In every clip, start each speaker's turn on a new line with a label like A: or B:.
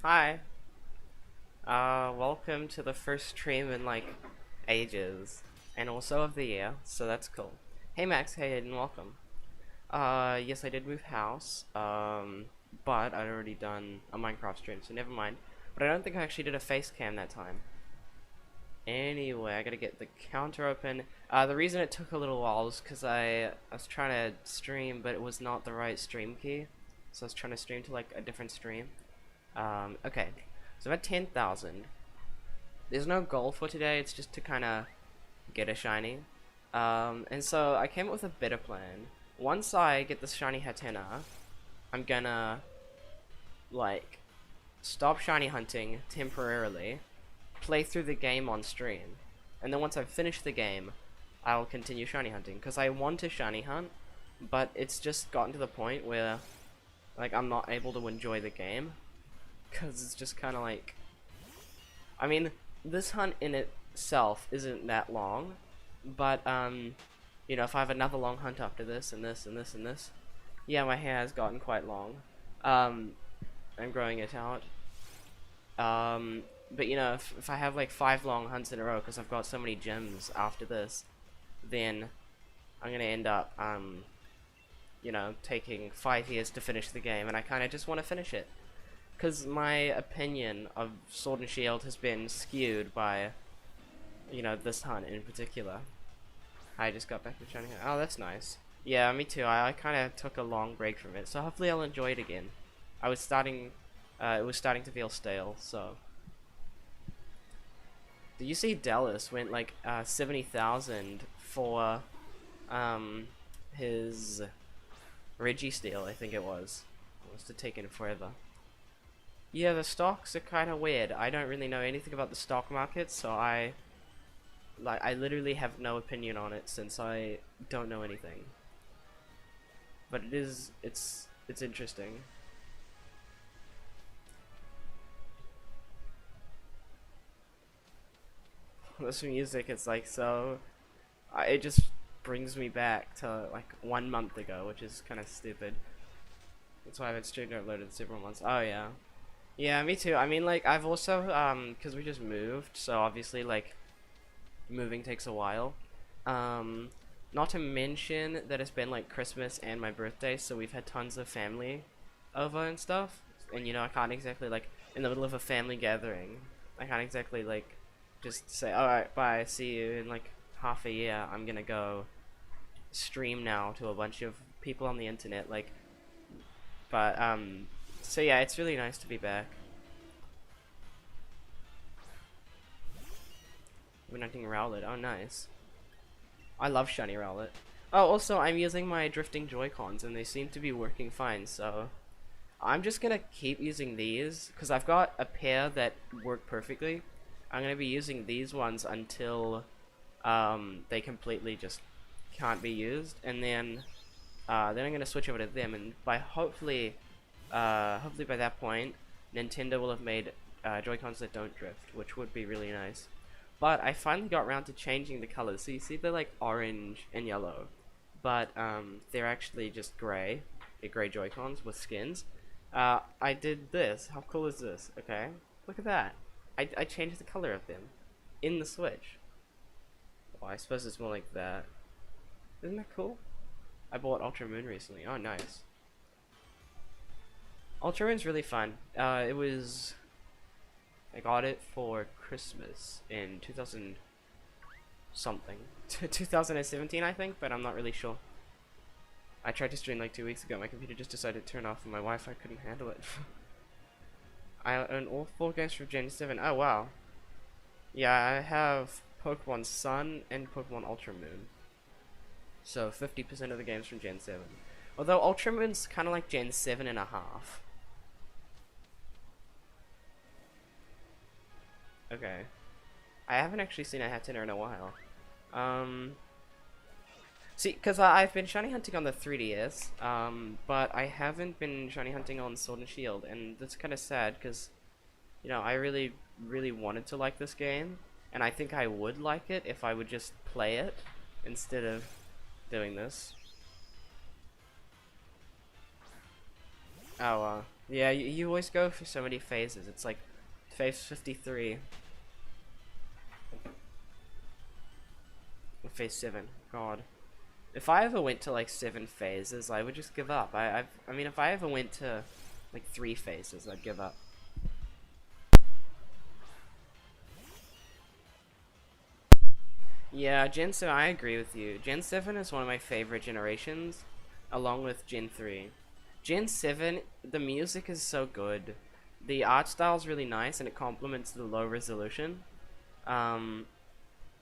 A: Hi. Welcome to the first stream in like ages, and also of the year, so that's cool. Hey Max, hey Aiden, welcome. Yes, I did move house, but I'd already done a Minecraft stream, so never mind. But I don't think I actually did a face cam that time. Anyway, I gotta get the counter open. The reason it took a little while was because I was trying to stream, but it was not the right stream key. So I was trying to stream to like a different stream. Okay. So I'm at 10,000. There's no goal for today, it's just to kind of get a shiny. And so I came up with a better plan. Once I get this shiny Hatenna, I'm gonna, like, stop shiny hunting temporarily, play through the game on stream, and then once I've finished the game, I'll continue shiny hunting. Because I want to shiny hunt, but it's just gotten to the point where, like, I'm not able to enjoy the game. Because it's just kind of like, I mean, this hunt in itself isn't that long, but you know, if I have another long hunt after this and this and this and this, yeah, my hair has gotten quite long. Um, I'm growing it out. But you know, if I have like 5 long hunts in a row because I've got so many gems after this, then I'm gonna end up you know, taking 5 years to finish the game, and I kind of just want to finish it. Because my opinion of Sword and Shield has been skewed by, you know, this hunt in particular. I just got back to China. Oh, that's nice. Yeah, me too. I kind of took a long break from it, so hopefully I'll enjoy it again. I was starting, it was starting to feel stale, so. Did you see Dallas went like 70,000 for his Registeel, I think it was. It must have taken forever. Yeah, the stocks are kind of weird. I don't really know anything about the stock market, so I literally have no opinion on it since I don't know anything. But it's interesting. This music is like so, it just brings me back to like 1 month ago, which is kind of stupid. That's why I haven't streamed or uploaded several months. Oh yeah. Yeah, me too. I mean, like, I've also, because we just moved, so obviously, like, moving takes a while. Not to mention that it's been, like, Christmas and my birthday, so we've had tons of family over and stuff. And, you know, I can't exactly, like, in the middle of a family gathering, I can't exactly, like, just say, alright, bye, see you in, like, half a year. I'm gonna go stream now to a bunch of people on the internet, like, but, so yeah, it's really nice to be back. We're hunting Rowlet. Oh, nice. I love shiny Rowlet. Oh, also, I'm using my drifting Joy-Cons, and they seem to be working fine, so I'm just gonna keep using these, because I've got a pair that work perfectly. I'm gonna be using these ones until they completely just can't be used, and then I'm gonna switch over to them, and by hopefully by that point, Nintendo will have made Joy-Cons that don't drift, which would be really nice. But I finally got around to changing the colors. So you see they're like orange and yellow, but they're actually just gray. They're gray Joy-Cons with skins. I did this. How cool is this? Okay, look at that. I changed the color of them in the Switch. Well, I suppose it's more like that. Isn't that cool? I bought Ultra Moon recently. Oh, nice. Ultra Moon's really fun. It was, I got it for Christmas in 2000 something. 2017 I think, but I'm not really sure. I tried to stream like 2 weeks ago. My computer just decided to turn off and my Wi-Fi couldn't handle it. I own all 4 games from Gen 7. Oh wow. Yeah, I have Pokemon Sun and Pokemon Ultra Moon. So 50% of the games from Gen 7. Although Ultra Moon's kind of like Gen 7.5. Okay. I haven't actually seen a Hatenna in a while. See, because I've been shiny hunting on the 3DS, but I haven't been shiny hunting on Sword and Shield, and that's kind of sad, because, you know, I really, really wanted to like this game, and I think I would like it if I would just play it, instead of doing this. Oh, Yeah, you always go for so many phases. It's like phase 53, phase 7. God. If I ever went to like 7 phases, I would just give up. I mean, if I ever went to like 3 phases, I'd give up. Yeah, Gen 7, I agree with you. Gen 7 is one of my favorite generations, along with Gen 3. Gen 7, the music is so good. The art style is really nice, and it complements the low resolution. Um,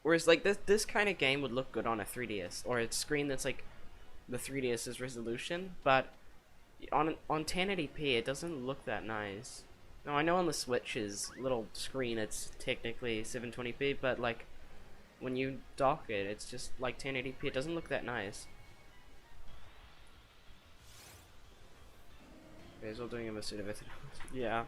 A: Whereas like this kind of game would look good on a 3DS or a screen that's like the 3DS's resolution, but on 1080p it doesn't look that nice. Now I know on the Switch's little screen it's technically 720p, but like when you dock it, it's just like 1080p. It doesn't look that nice. Basil doing a Masuda method. Yeah.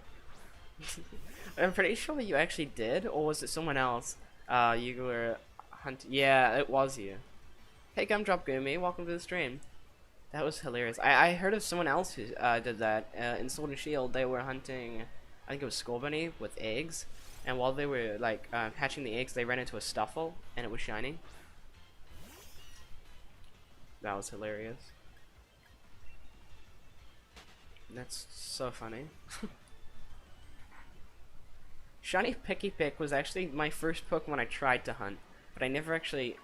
A: I'm pretty sure you actually did, or was it someone else? You were hunting. Yeah, it was you. Hey, Gumdrop Gumi, welcome to the stream. That was hilarious. I heard of someone else who did that. In Sword and Shield, they were hunting, I think it was Scorbunny with eggs, and while they were like hatching the eggs, they ran into a Stuffle, and it was shiny. That was hilarious. That's so funny. Shiny Picky Pick was actually my first Pokemon I tried to hunt, but I never actually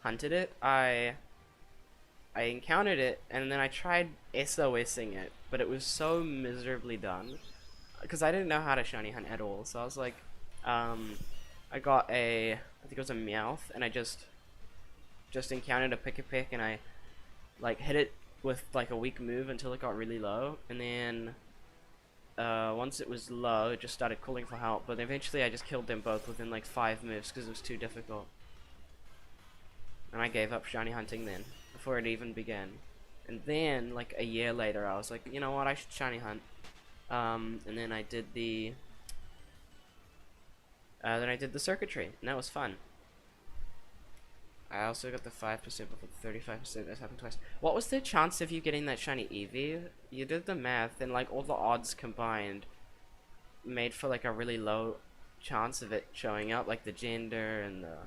A: hunted it. I encountered it, and then I tried SOSing it, but it was so miserably done because I didn't know how to shiny hunt at all. So I was like, I got I think it was a Meowth, and I just encountered a Pick-a-Pick, and I like hit it with like a weak move until it got really low, and then once it was low, it just started calling for help. But eventually, I just killed them both within like 5 moves because it was too difficult, and I gave up shiny hunting then before it even began. And then like a year later, I was like, you know what, I should shiny hunt. And then I did the circuitry, and that was fun. I also got the 5% before the 35%. That's happened twice. What was the chance of you getting that shiny Eevee? You did the math, and like all the odds combined made for like a really low chance of it showing up, like the gender and the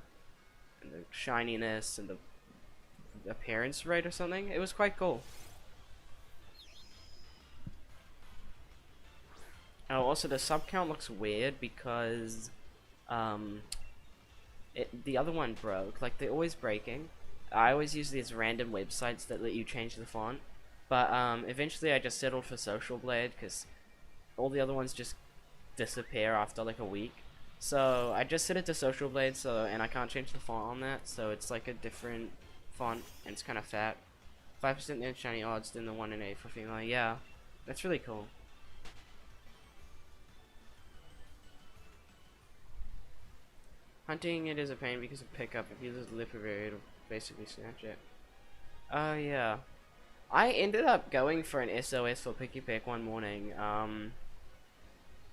A: shininess and the appearance rate or something. It was quite cool. Oh, also the sub count looks weird because the other one broke. Like, they're always breaking. I always use these random websites that let you change the font, but eventually I just settled for Social Blade because all the other ones just disappear after like a week. So I just set it to Social Blade, and I can't change the font on that, so it's like a different font, and it's kind of fat. 5% in shiny odds than the 1 in 8 for female. Yeah, that's really cool. Hunting it is a pain because of pickup. If you lose the lip area, it'll basically snatch it. Oh yeah. I ended up going for an SOS for Picky Pick one morning. I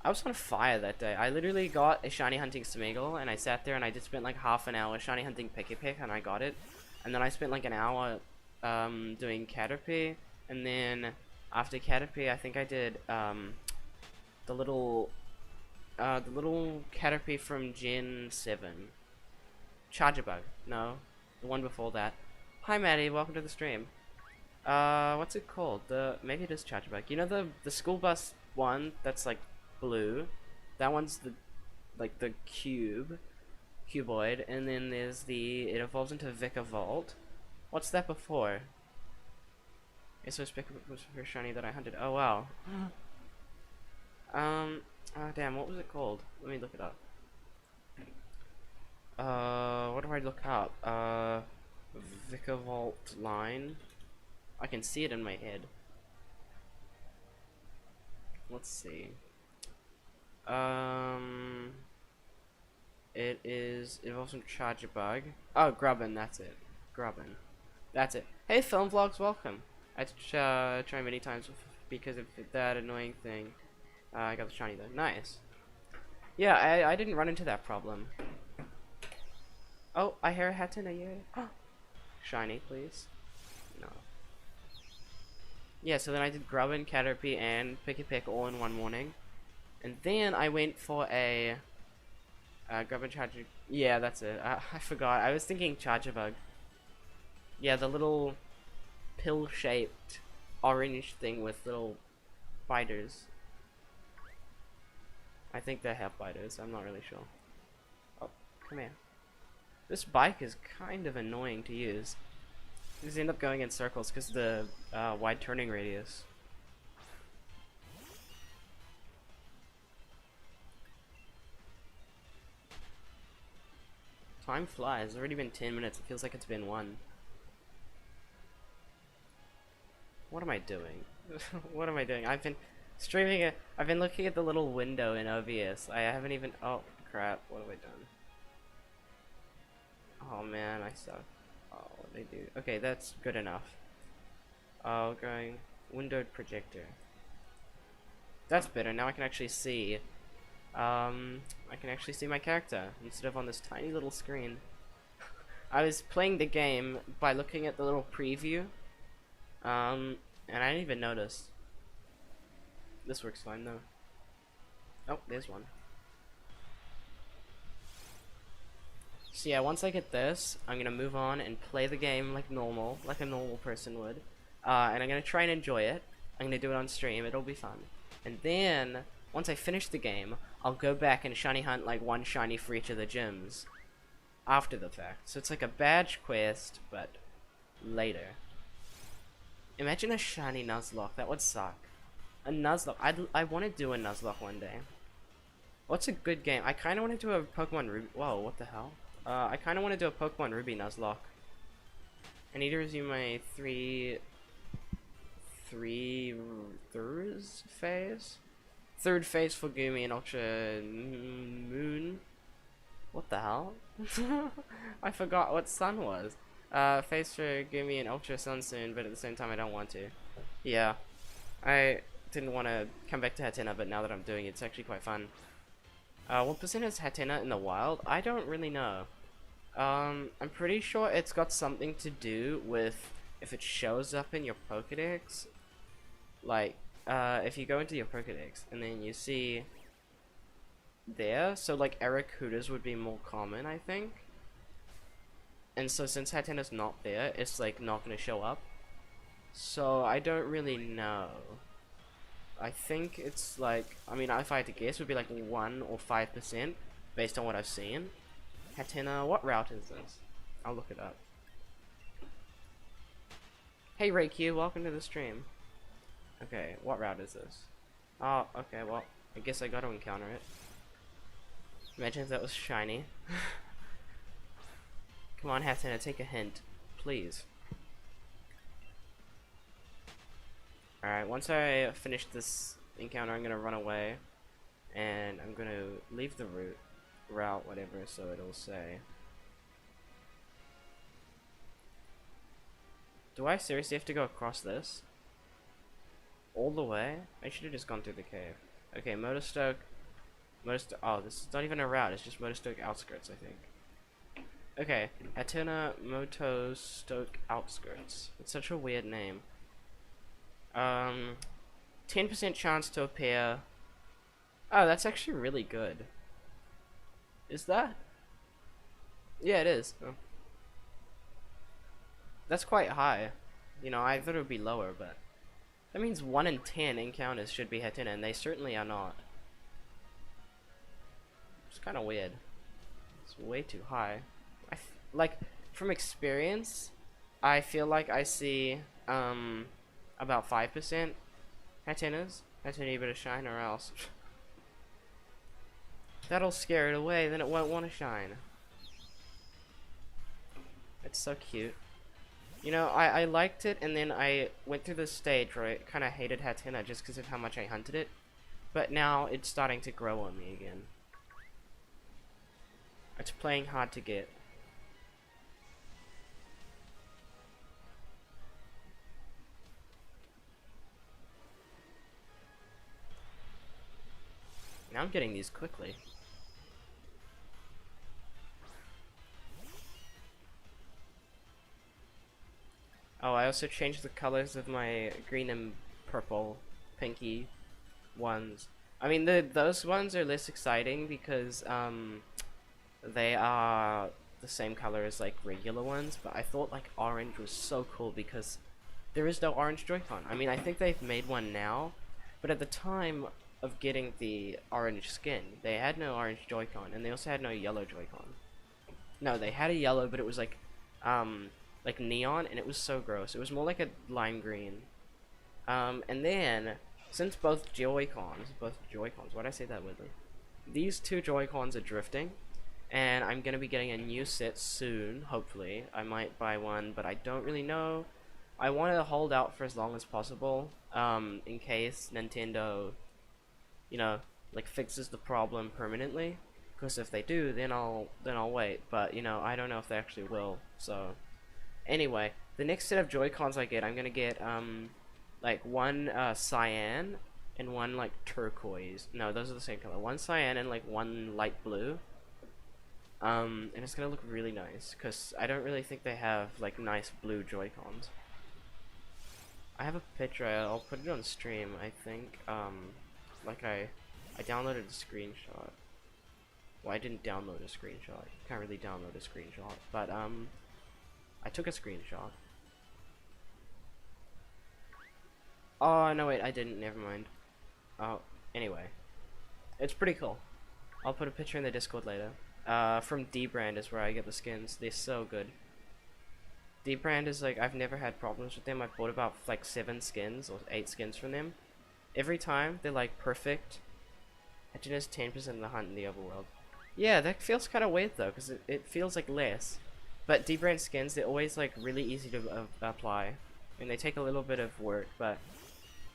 A: was on fire that day. I literally got a shiny hunting Smeagol, and I sat there and I just spent like half an hour shiny hunting Picky Pick, and I got it. And then I spent like an hour doing Caterpie, and then after Caterpie, I think I did the little Caterpie from Gen 7. Chargebug. No, the one before that. Hi Maddie, welcome to the stream. What's it called? Maybe it is Chargebug. You know the school bus one that's like blue? That one's the cuboid, and then there's it evolves into Vikavolt. What's that before? It's so was very shiny that I hunted. Oh wow. Oh damn, what was it called? Let me look it up. What do I look up? Vikavolt line. I can see it in my head. Let's see. It evolves from Chargebug. Oh, Grubbin, that's it. Grubbin. That's it. Hey, Film Vlogs, welcome. I tried many times because of that annoying thing. I got the shiny though. Nice. Yeah, I didn't run into that problem. Oh, I hear a Hatenna, yeah. Shiny, please. No. Yeah, so then I did Grubbin, Caterpie, and Pick all in one morning. And then I went for a Grubbin Charger. Yeah, that's it. I forgot. I was thinking Charger Bug. Yeah, the little pill-shaped orange thing with little biters. I think they're half biters. I'm not really sure. Oh, come here. This bike is kind of annoying to use. You just end up going in circles because of the wide turning radius. Time flies. It's already been 10 minutes. It feels like it's been one. What am I doing? What am I doing? I've been streaming it. I've been looking at the little window in OBS. I haven't even. Oh crap! What have I done? Oh man, I suck. Oh, what did I do? Okay, that's good enough. Oh, going windowed projector. That's better. Now I can actually see. I can actually see my character instead of on this tiny little screen. I was playing the game by looking at the little preview. And I didn't even notice. This works fine though. Oh, there's one. So yeah, once I get this, I'm gonna move on and play the game like normal, like a normal person would. And I'm gonna try and enjoy it. I'm gonna do it on stream, it'll be fun. And then, once I finish the game, I'll go back and shiny hunt like one shiny for each of the gyms. After the fact. So it's like a badge quest, but later. Imagine a shiny Nuzlocke, that would suck. A Nuzlocke, I want to do a Nuzlocke one day. What's a good game? I kind of want to do a Pokemon Ruby. Whoa, what the hell? I kind of want to do a Pokemon Ruby Nuzlocke. I need to resume my third phase? Third phase for Gumi and Ultra Moon. What the hell? I forgot what sun was. Phase for Gumi and Ultra Sun soon, but at the same time I don't want to. Yeah. I didn't want to come back to Hatenna, but now that I'm doing it, it's actually quite fun. What percent is Hatenna in the wild? I don't really know. I'm pretty sure it's got something to do with if it shows up in your Pokedex. Like, if you go into your Pokedex and then you see there, so like Aracudas would be more common, I think. And so since Hatenna's not there, it's like not gonna show up. So I don't really know. I think it's like, I mean, if I had to guess, it would be like 1 or 5% based on what I've seen. Hatenna, what route is this? I'll look it up. Hey RayQ, welcome to the stream. Okay, what route is this? Oh, okay, well, I guess I gotta encounter it. Imagine if that was shiny. Come on, Hatenna, take a hint. Please. Alright, once I finish this encounter, I'm gonna run away. And I'm gonna leave the route, whatever, so it'll say. Do I seriously have to go across this? All the way? I should have just gone through the cave. Okay, Motostoke. Oh, this is not even a route, it's just Motostoke outskirts, I think. Okay, Hatenna Motostoke outskirts. It's such a weird name. 10% chance to appear. Oh, that's actually really good. Is that? Yeah, it is. Oh. That's quite high. You know, I thought it would be lower, but that means 1 in 10 encounters should be Hatenna, and they certainly are not. It's kind of weird. It's way too high. Like, from experience, I feel like I see about 5% Hatennas. Hatenna, you better shine or else. That'll scare it away, then it won't want to shine. It's so cute. You know, I liked it, and then I went through this stage where I kind of hated Hatenna just because of how much I hunted it. But now it's starting to grow on me again. It's playing hard to get. Now I'm getting these quickly. Oh, I also changed the colors of my green and purple, pinky ones. I mean, those ones are less exciting because they are the same color as like regular ones, but I thought like orange was so cool because there is no orange Joy-Con. I mean, I think they've made one now, but at the time of getting the orange skin, they had no orange Joy-Con, and they also had no yellow Joy-Con. No, they had a yellow, but it was like neon, and it was so gross. It was more like a lime green. And then, since both Joy-Cons, why'd I say that weirdly? These two Joy-Cons are drifting, and I'm gonna be getting a new set soon, hopefully. I might buy one, but I don't really know. I want to hold out for as long as possible, in case Nintendo, you know, like fixes the problem permanently. Because if they do, then I'll wait. But you know, I don't know if they actually will. So, anyway, the next set of Joy-Cons I get, I'm gonna get like one cyan and one like turquoise. No, those are the same color. One cyan and like one light blue. And it's gonna look really nice because I don't really think they have like nice blue Joy-Cons. I have a picture. I'll put it on stream. I think like I downloaded a screenshot. Well, I didn't download a screenshot. You can't really download a screenshot, but I took a screenshot. Oh no, wait, I didn't. Never mind. Oh, anyway, it's pretty cool. I'll put a picture in the Discord later. From D-Brand is where I get the skins. They're so good. D-Brand is like, I've never had problems with them. I've bought about like 7 skins or 8 skins from them. Every time they're like perfect. Hatenna's 10% of the hunt in the overworld. Yeah, that feels kind of weird though, because it feels like less. But D-Brand skins, they're always like really easy to apply. And they take a little bit of work, but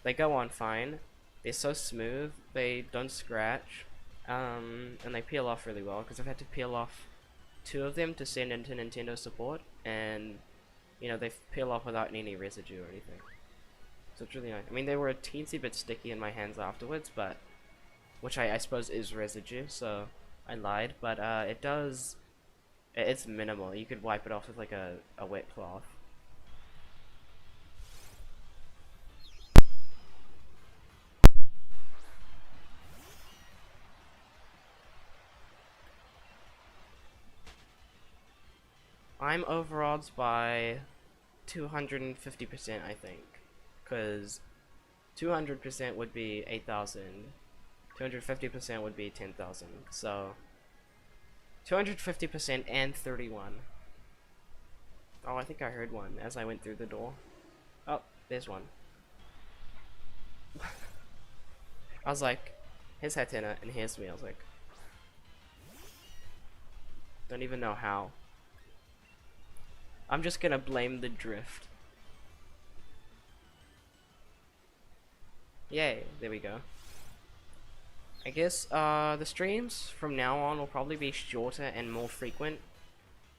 A: they go on fine. They're so smooth, they don't scratch. And they peel off really well, because I've had to peel off 2 of them to send into Nintendo support, and you know, they peel off without any residue or anything. So it's really nice. I mean, they were a teensy bit sticky in my hands afterwards, but which I suppose is residue, so I lied, but it's minimal. You could wipe it off with like a wet cloth. I'm over odds by 250%, I think, because 200% would be 8,000, 250% would be 10,000, so 250% and 31. Oh, I think I heard one as I went through the door. Oh, there's one. I was like, here's Hatenna and here's me. I was like, don't even know how. I'm just gonna blame the drift. Yay, there we go. I guess the streams from now on will probably be shorter and more frequent.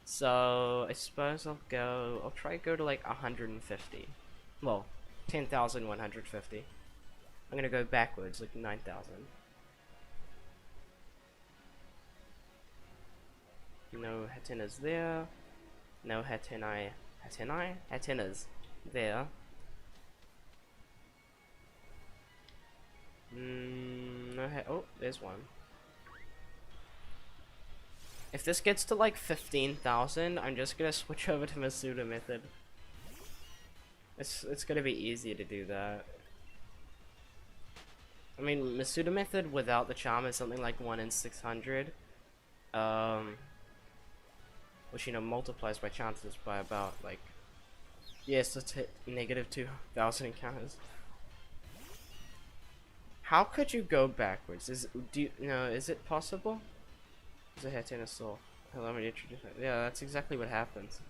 A: So I suppose I'll try to go to like 150. Well, 10,150. I'm gonna go backwards, like 9,000. No Hatenna's there. No Hatenna's there. Oh, there's one. If this gets to like 15,000, I'm just gonna switch over to Masuda method. It's gonna be easier to do that. I mean, Masuda method without the charm is something like 1 in 600. Which, you know, multiplies my chances by about like, yes, let's hit negative 2,000 encounters. How could you go backwards? Is it possible? Is a Hatenna soul? Allow me to introduce it. Yeah, that's exactly what happens.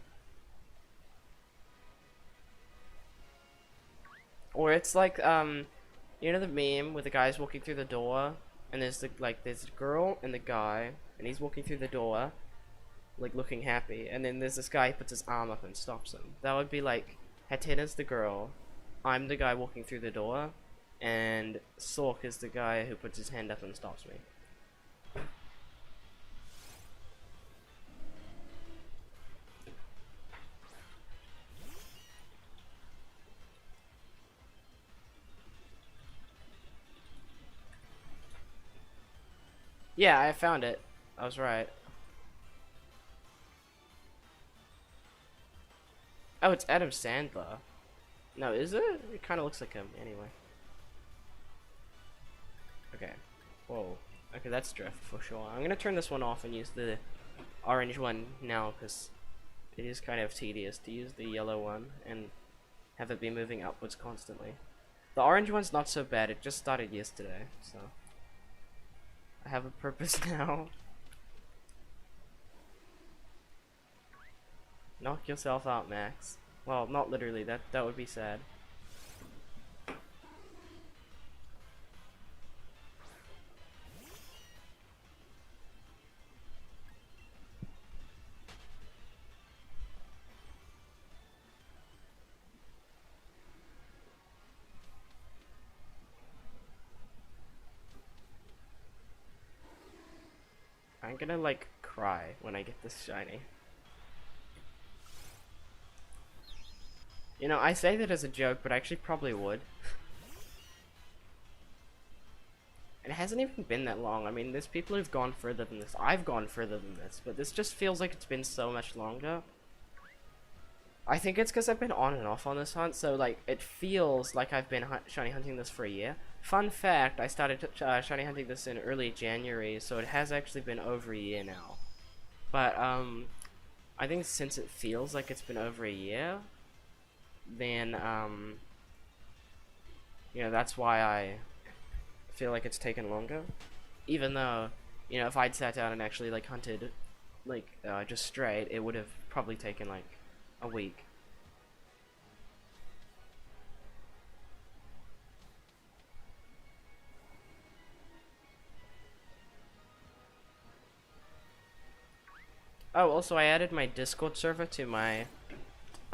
A: Or it's like you know the meme where the guy's walking through the door and there's there's a girl and the guy and he's walking through the door like looking happy, and then there's this guy who puts his arm up and stops him. That would be like, Hatenna's the girl, I'm the guy walking through the door, and Sork is the guy who puts his hand up and stops me. Yeah, I found it. I was right. Oh, it's Adam Sandler. No, is it? It kind of looks like him. Anyway. Okay. Whoa. Okay, that's drift for sure. I'm gonna turn this one off and use the orange one now, because it is kind of tedious to use the yellow one and have it be moving upwards constantly. The orange one's not so bad. It just started yesterday, so I have a purpose now. Knock yourself out, Max. Well, not literally. That would be sad. I'm gonna like cry when I get this shiny. You know, I say that as a joke, but I actually probably would. It hasn't even been that long. I mean, there's people who've gone further than this. I've gone further than this, but this just feels like it's been so much longer. I think it's because I've been on and off on this hunt, so like it feels like I've been shiny hunting this for a year. Fun fact, I started shiny hunting this in early January, so it has actually been over a year now. But I think since it feels like it's been over a year, then you know, that's why I feel like it's taken longer. Even though, you know, if I'd sat down and actually like hunted like just straight, it would have probably taken like a week. Oh, also I added my Discord server to my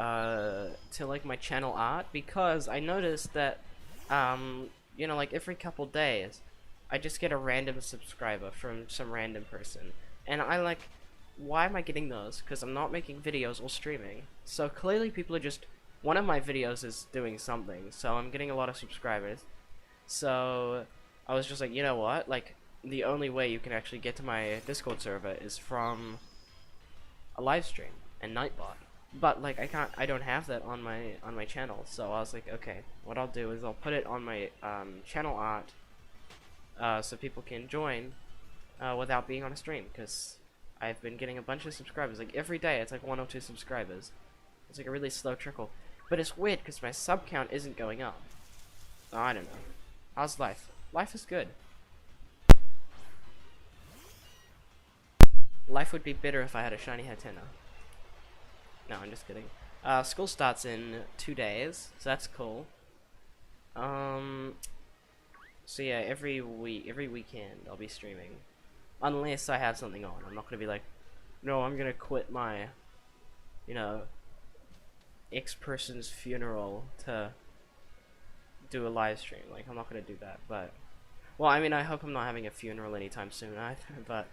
A: like my channel art, because I noticed that you know, like every couple days I just get a random subscriber from some random person, and I like, why am I getting those? Because I'm not making videos or streaming, so clearly people are just, one of my videos is doing something, so I'm getting a lot of subscribers. So I was just like, you know what, like the only way you can actually get to my Discord server is from a live stream and Nightbot. But like I don't have that on my channel, so I was like, okay, what I'll do is I'll put it on my channel art, so people can join without being on a stream, because I've been getting a bunch of subscribers. Like every day it's like 1 or 2 subscribers. It's like a really slow trickle, but it's weird because my sub count isn't going up. Oh, I don't know. How's life? Life is good. Life would be better if I had a shiny Hatenna. No, I'm just kidding. School starts in 2 days, so that's cool. So yeah, every weekend I'll be streaming, unless I have something on. I'm not gonna be like, no, I'm gonna quit my, you know, X person's funeral to do a live stream. Like, I'm not gonna do that. But, well, I mean, I hope I'm not having a funeral anytime soon either. But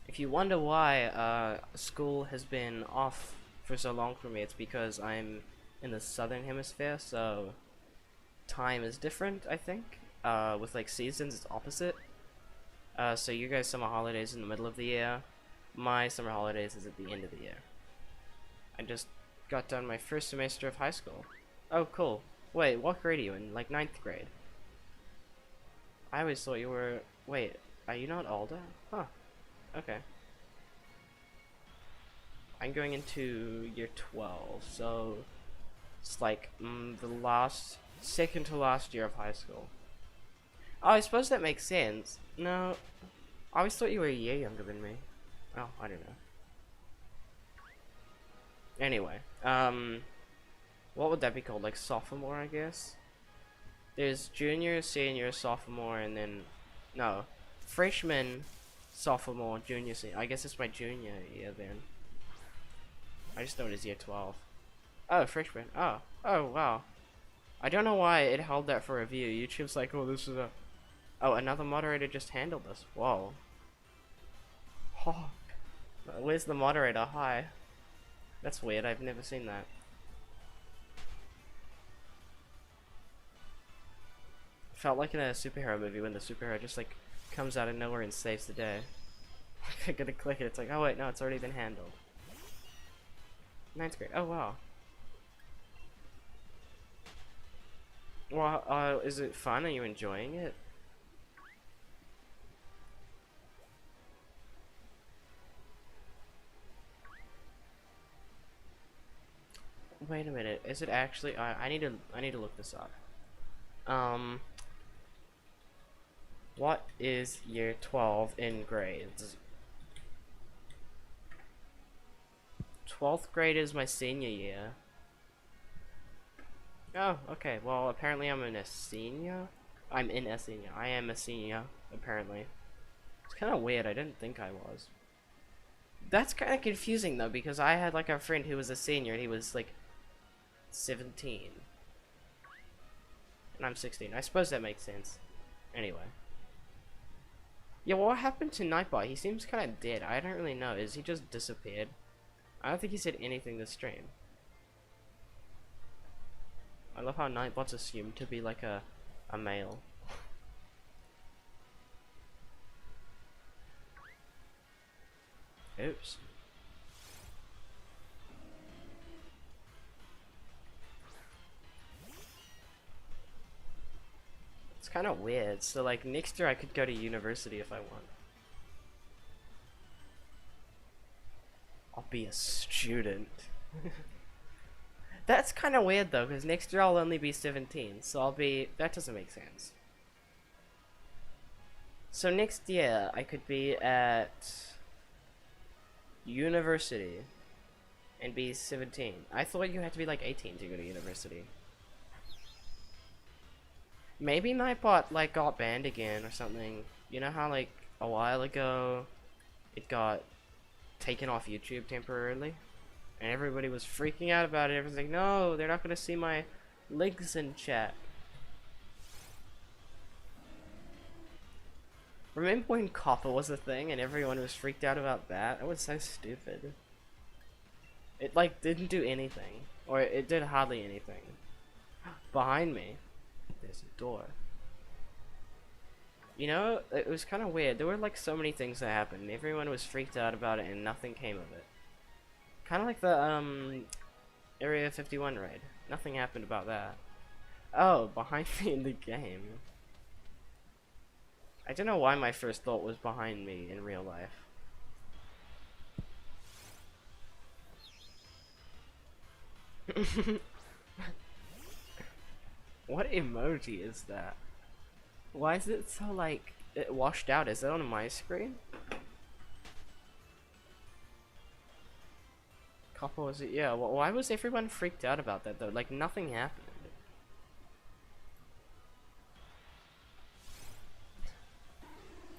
A: if you wonder why school has been off for so long for me, it's because I'm in the southern hemisphere, so time is different, I think. With like seasons, it's opposite. So you guys' summer holidays in the middle of the year. My summer holidays is at the end of the year. I just got done my first semester of high school. Oh, cool. Wait, what grade are you in? Like 9th grade? I always thought you were... Wait, are you not older? Huh. Okay. I'm going into year 12, so it's like the second to last year of high school. Oh, I suppose that makes sense. No, I always thought you were a year younger than me. Oh, I don't know. Anyway, what would that be called? Like sophomore, I guess? There's junior, senior, sophomore, and then... No. Freshman, sophomore, junior, senior. I guess it's my junior year then. I just know it is year 12. Oh, freshman. Oh. Oh, wow. I don't know why it held that for review. YouTube's like, oh, this is a... Oh, another moderator just handled this. Whoa. Oh. Where's the moderator? Hi. That's weird. I've never seen that. Felt like in a superhero movie when the superhero just like comes out of nowhere and saves the day. I gotta click it, it's like, oh wait, no, it's already been handled. Ninth grade, oh wow. Well, is it fun? Are you enjoying it? Wait a minute, is it actually, I need to look this up. What is year 12 in grades? 12th grade is my senior year. Oh, okay. Well, apparently I'm in a senior. I'm in a senior. I am a senior, apparently. It's kind of weird. I didn't think I was. That's kind of confusing, though, because I had, like, a friend who was a senior, and he was, like, 17. And I'm 16. I suppose that makes sense. Anyway. Yeah, what happened to Nightbot? He seems kind of dead. I don't really know. Is he just disappeared? I don't think he said anything this stream. I love how Nightbot's assumed to be like a male. Oops. It's kind of weird. So like next year I could go to university if I want. I'll be a student. That's kind of weird though, because next year I'll only be 17, so I'll be... That doesn't make sense. So next year I could be at university and be 17. I thought you had to be like 18 to go to university. Maybe Nightbot like got banned again or something. You know how like a while ago it got taken off YouTube temporarily? And everybody was freaking out about it. Everyone's like, no, they're not going to see my links in chat. Remember when copper was a thing and everyone was freaked out about that? That was so stupid. It like didn't do anything. Or it did hardly anything. Behind me, there's a door. You know, it was kind of weird. There were like so many things that happened. Everyone was freaked out about it and nothing came of it. Kind of like the Area 51 raid. Nothing happened about that. Oh, behind me in the game. I don't know why my first thought was behind me in real life. What emoji is that? Why is it so like it washed out? Is it on my screen? Couple was it? Yeah. Well, why was everyone freaked out about that though? Like nothing happened.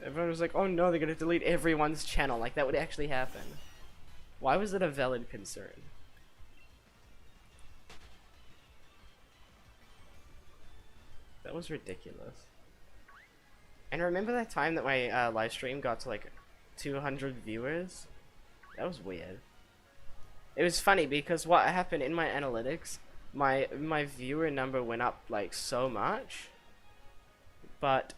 A: Everyone was like, "Oh no, they're gonna delete everyone's channel." Like that would actually happen. Why was it a valid concern? That was ridiculous. And remember that time that my live stream got to like 200 viewers? That was weird. It was funny because what happened in my analytics, my viewer number went up like so much, but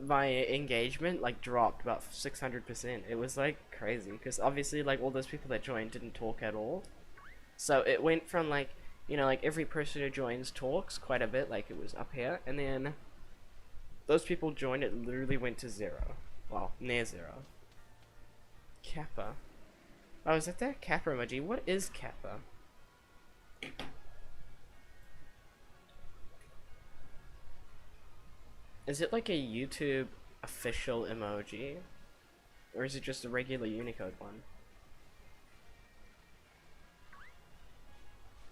A: my engagement like dropped about 600%. It was like crazy because obviously like all those people that joined didn't talk at all. So it went from like, you know, like every person who joins talks quite a bit, like it was up here, and then those people joined, it literally went to 0. Well, near 0. Kappa. Oh, is that that Kappa emoji? What is Kappa? Is it like a YouTube official emoji? Or is it just a regular Unicode one?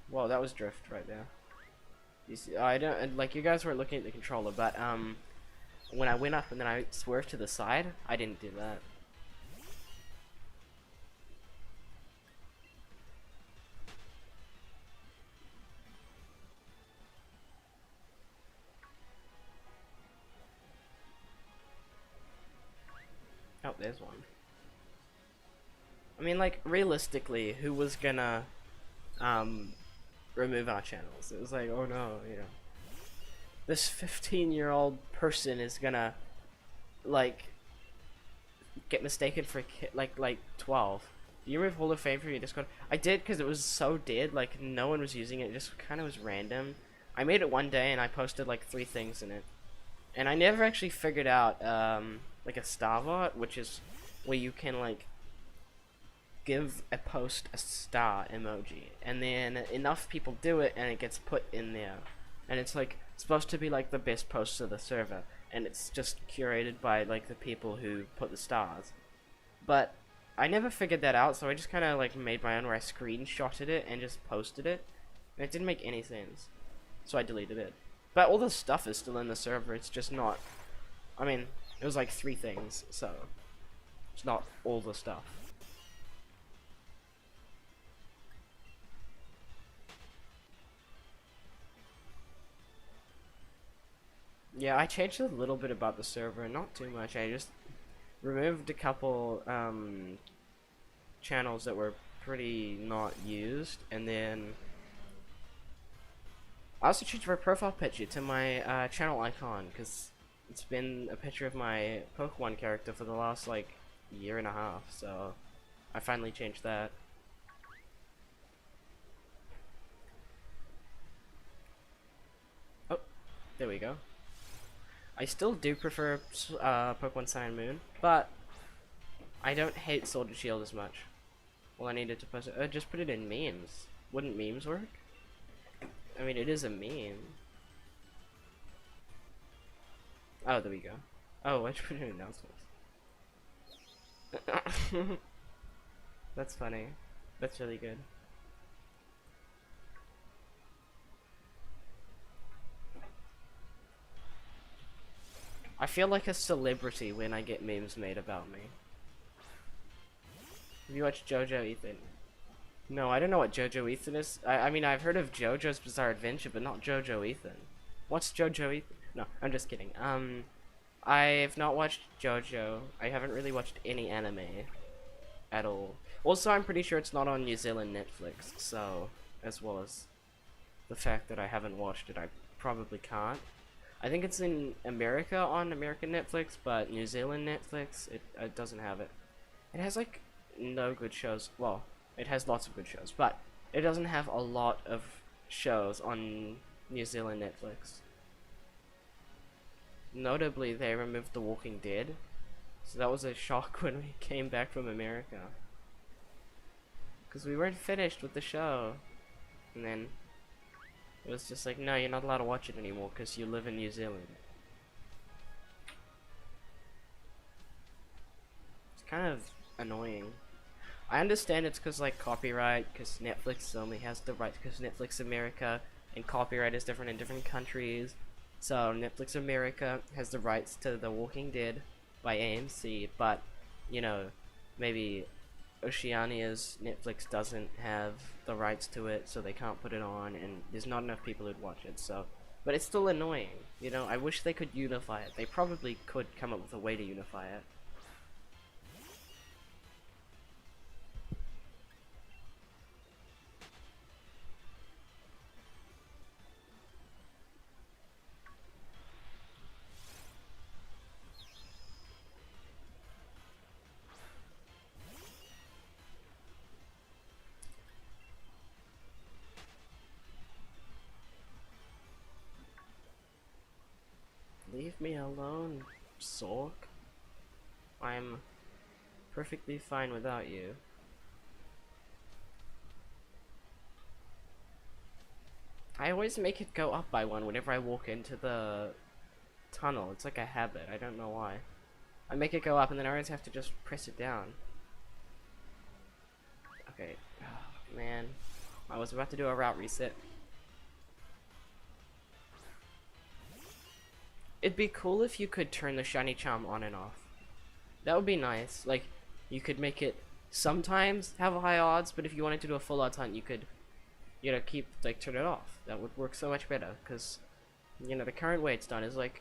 A: Whoa, that was drift right there. You see, I don't, like you guys weren't looking at the controller, but when I went up and then I swerved to the side, I didn't do that. Oh, there's one. I mean, like, realistically, who was gonna, remove our channels? It was like, oh no, you know. this 15-year-old person is gonna like get mistaken for like 12. Do you remove Hall of Fame from your Discord? I did because it was so dead. Like no one was using it. It just kind of was random. I made it one day and I posted like 3 things in it, and I never actually figured out like a star vote, which is where you can like give a post a star emoji, and then enough people do it and it gets put in there, and it's like supposed to be like the best post of the server, and it's just curated by like the people who put the stars. But I never figured that out, so I just kind of like made my own where I screenshotted it and just posted it, and it didn't make any sense, so I deleted it. But all the stuff is still in the server, it's just not, I mean, it was like 3 things, so it's not all the stuff. Yeah, I changed a little bit about the server, not too much. I just removed a couple channels that were pretty not used, and then I also changed my profile picture to my channel icon, because it's been a picture of my Pokemon character for the last like year and a half, so I finally changed that. Oh, there we go. I still do prefer Pokemon Sun and Moon, but I don't hate Sword and Shield as much. Well, I needed to post it. Just put it in memes. Wouldn't memes work? I mean, it is a meme. Oh, there we go. Oh, I should put it in announcements. That's funny. That's really good. I feel like a celebrity when I get memes made about me. Have you watched JoJo Ethan? No, I don't know what JoJo Ethan is. I mean, I've heard of JoJo's Bizarre Adventure, but not JoJo Ethan. What's JoJo Ethan? No, I'm just kidding. I've not watched JoJo. I haven't really watched any anime at all. Also, I'm pretty sure it's not on New Zealand Netflix, so, as well as the fact that I haven't watched it, I probably can't. I think it's in America on American Netflix, but New Zealand Netflix, it doesn't have it. It has like no good shows. Well, it has lots of good shows, but it doesn't have a lot of shows on New Zealand Netflix. Notably, they removed The Walking Dead, so that was a shock when we came back from America, because we weren't finished with the show, and then it was just like, no, you're not allowed to watch it anymore because you live in New Zealand. It's kind of annoying. I understand it's because like copyright, because Netflix only has the rights, because Netflix America and copyright is different in different countries. So Netflix America has the rights to The Walking Dead by AMC, but you know, maybe Oceania's Netflix doesn't have the rights to it, so they can't put it on, and there's not enough people who'd watch it, so. But it's still annoying, you know. I wish they could unify it. They probably could come up with a way to unify it. Leave me alone, Sork. I'm perfectly fine without you. I always make it go up by 1 whenever I walk into the tunnel. It's like a habit. I don't know why. I make it go up and then I always have to just press it down. Okay. Oh, man. I was about to do a route reset. It'd be cool if you could turn the shiny charm on and off. That would be nice. Like, you could make it sometimes have high odds, but if you wanted to do a full odds hunt, you could, you know, turn it off. That would work so much better, because, you know, the current way it's done is like,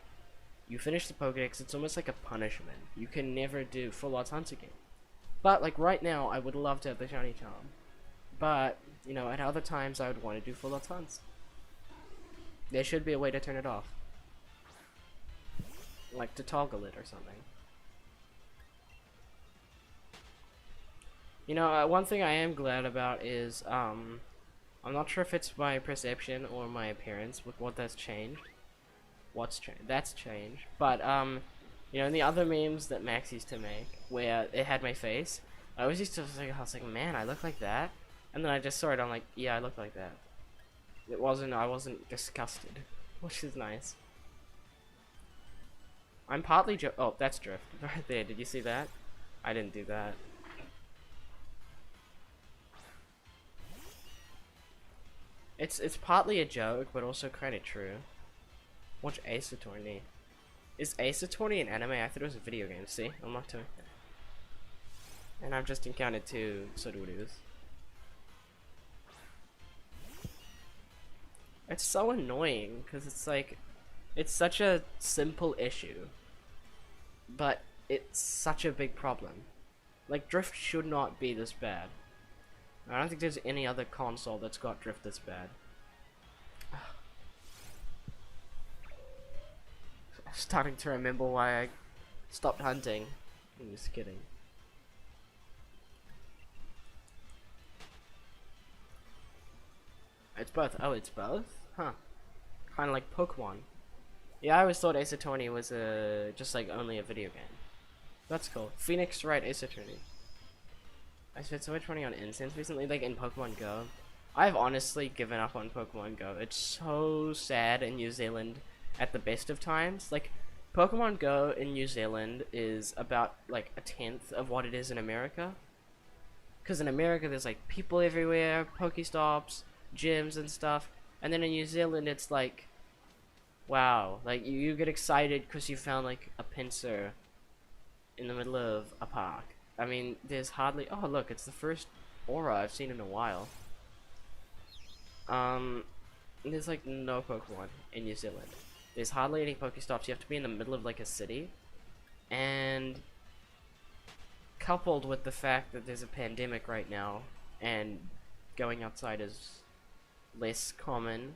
A: you finish the Pokedex, it's almost like a punishment. You can never do full odds hunts again. But, like, right now, I would love to have the shiny charm. But, you know, at other times, I would want to do full odds hunts. There should be a way to turn it off. like to toggle it or something. You know, one thing I am glad about is I'm not sure if it's my perception or my appearance with what that's changed. What's changed? That's changed. But you know, in the other memes that Max used to make, where it had my face, I always used to think, I was like, man, I look like that, and then I just saw it, I'm like, yeah, I look like that. I wasn't disgusted, which is nice. I'm partly oh, that's drift right there. Did you see that? I didn't do that. It's partly a joke, but also kind of true. Watch Ace Attorney. Is Ace Attorney an anime? I thought it was a video game. See, I'm not doing that. And I've just encountered two Sodorus. It's so annoying because it's like, it's such a simple issue, but it's such a big problem. Like, drift should not be this bad. I don't think there's any other console that's got drift this bad. I'm starting to remember why I stopped hunting. I'm just kidding. It's both. Oh, it's both? Huh. Kind of like Pokemon. Yeah, I always thought Ace Attorney was just like only a video game. That's cool. Phoenix Wright Ace Attorney. I spent so much money on incense recently, like in Pokemon Go. I've honestly given up on Pokemon Go. It's so sad in New Zealand at the best of times. Like, Pokemon Go in New Zealand is about like a tenth of what it is in America. Because in America there's like people everywhere, Pokestops, gyms and stuff. And then in New Zealand it's like, wow, like you get excited because you found like a pincer in the middle of a park. I mean, there's hardly, oh look, it's the first aura I've seen in a while. There's like no Pokemon in New Zealand. There's hardly any Pokestops. You have to be in the middle of like a city. And coupled with the fact that there's a pandemic right now and going outside is less common,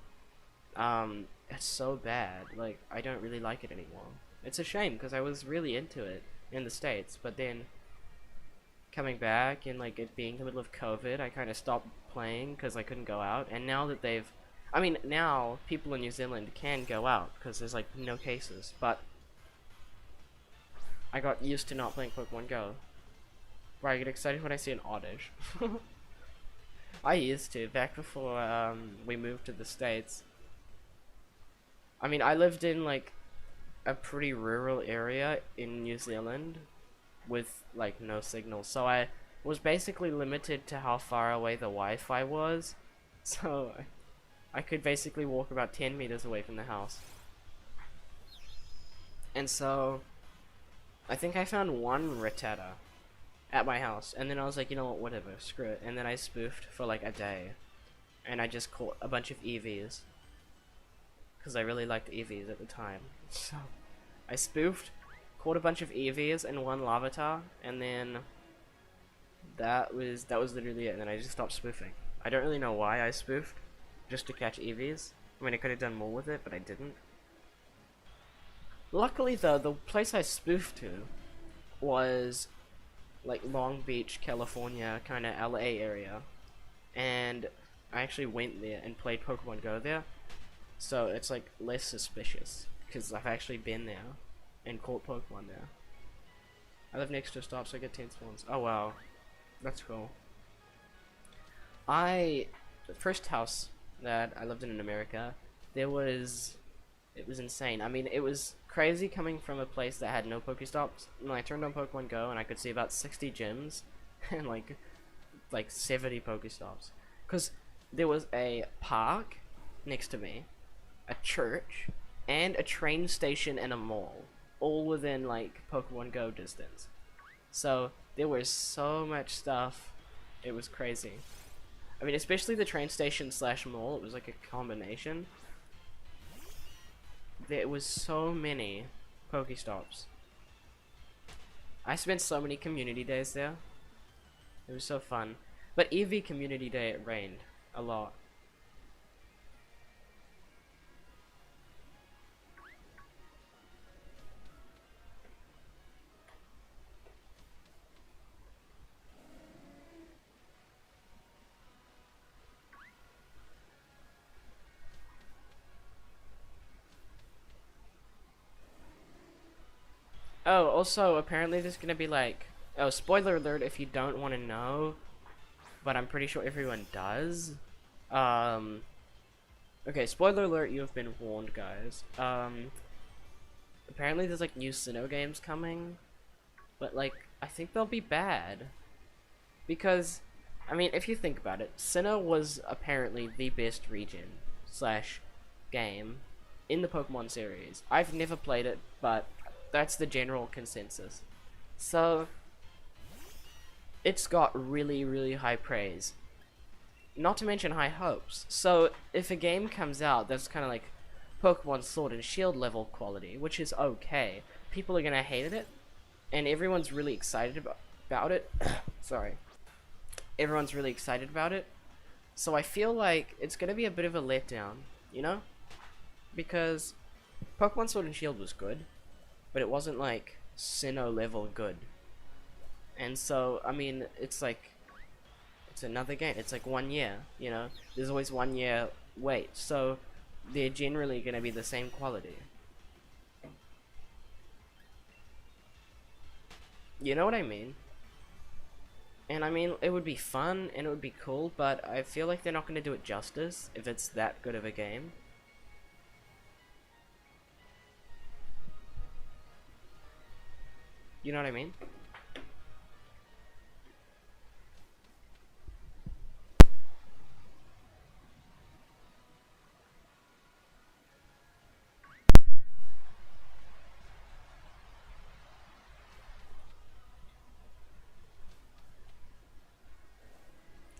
A: it's so bad. Like, I don't really like it anymore. It's a shame because I was really into it in the States, but then coming back and like it being the middle of COVID, I kind of stopped playing because I couldn't go out. And now that I mean, now people in New Zealand can go out because there's like no cases, but I got used to not playing Pokemon Go, where I get excited when I see an Oddish. I used to, back before we moved to the States. I mean, I lived in like a pretty rural area in New Zealand with like no signal, so I was basically limited to how far away the Wi-Fi was, so I could basically walk about 10 meters away from the house. And so I think I found one Rattata at my house, and then I was like, you know what, whatever, screw it. And then I spoofed for like a day, and I just caught a bunch of EVs because I really liked EVs at the time. So I spoofed, caught a bunch of EVs and one Larvitar, and then that was literally it. And then I just stopped spoofing. I don't really know why I spoofed, just to catch EVs. I mean, I could have done more with it, but I didn't. Luckily though, the place I spoofed to was like Long Beach, California, kind of LA area, and I actually went there and played Pokemon Go there, so it's like less suspicious because I've actually been there and caught Pokemon there. I live next to a stop, so I get 10 spawns. Oh wow, that's cool. The first house that I lived in America, it was insane. I mean, it was crazy coming from a place that had no Pokestops. And I turned on Pokemon Go and I could see about 60 gyms and like 70 Pokestops. Because there was a park next to me, a church, and a train station and a mall, all within like Pokemon Go distance. So there was so much stuff. It was crazy. I mean, especially the train station / mall, it was like a combination. There was so many Pokestops. I spent so many community days there. It was so fun. But EV community day, it rained a lot. Oh, also, apparently there's gonna be like, oh, spoiler alert if you don't want to know, but I'm pretty sure everyone does. Um, okay, spoiler alert, you have been warned, guys. Apparently there's like new Sinnoh games coming, but like, I think they'll be bad. Because, I mean, if you think about it, Sinnoh was apparently the best region slash game in the Pokemon series. I've never played it, but that's the general consensus. So, it's got really, really high praise. Not to mention high hopes. So, if a game comes out that's kind of like Pokemon Sword and Shield level quality, which is okay, people are gonna hate it, and everyone's really excited about it. Sorry. Everyone's really excited about it. So I feel like it's gonna be a bit of a letdown, you know? Because Pokemon Sword and Shield was good, but it wasn't like Sinnoh level good. And so, I mean, it's like, it's another game. It's like 1 year, you know? There's always 1 year wait. So they're generally gonna be the same quality. You know what I mean? And I mean, it would be fun and it would be cool, but I feel like they're not going to do it justice if it's that good of a game. You know what I mean?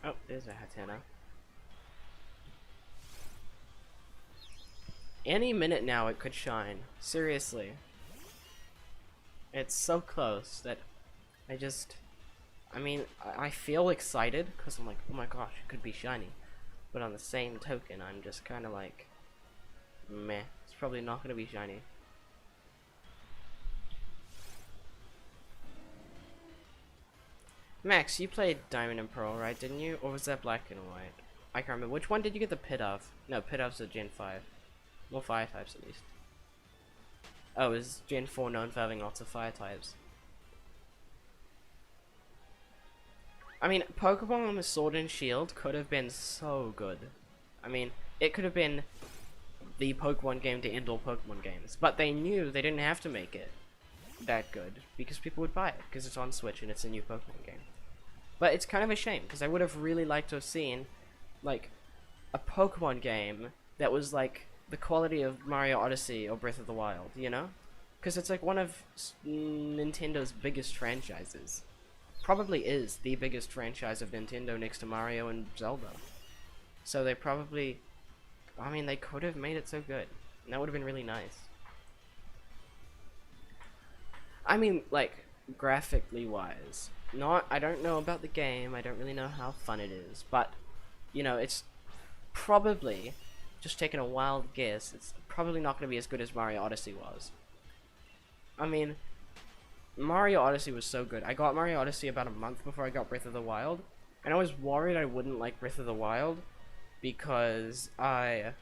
A: Oh, there's a Hatenna. Any minute now it could shine. Seriously. It's so close that I just... I mean, I feel excited because I'm like, oh my gosh, it could be shiny. But on the same token, I'm just kind of like, meh, it's probably not going to be shiny. Max, you played Diamond and Pearl, right, didn't you? Or was that Black and White? I can't remember. Which one did you get the pit of? No, pit of's a Gen 5. Well, fire types at least. Oh, is Gen 4 known for having lots of fire types? I mean, Pokemon with Sword and Shield could have been so good. I mean, it could have been the Pokemon game to end all Pokemon games. But they knew they didn't have to make it that good because people would buy it because it's on Switch and it's a new Pokemon game. But it's kind of a shame because I would have really liked to have seen like a Pokemon game that was like the quality of Mario Odyssey or Breath of the Wild, you know? Because it's like one of Nintendo's biggest franchises. Probably is the biggest franchise of Nintendo next to Mario and Zelda. So they probably, I mean, they could have made it so good. And that would have been really nice. I mean, like, graphically wise. Not, I don't know about the game, I don't really know how fun it is, but, you know, it's probably, just taking a wild guess, it's probably not going to be as good as Mario Odyssey was. I mean, Mario Odyssey was so good. I got Mario Odyssey about a month before I got Breath of the Wild, and I was worried I wouldn't like Breath of the Wild because I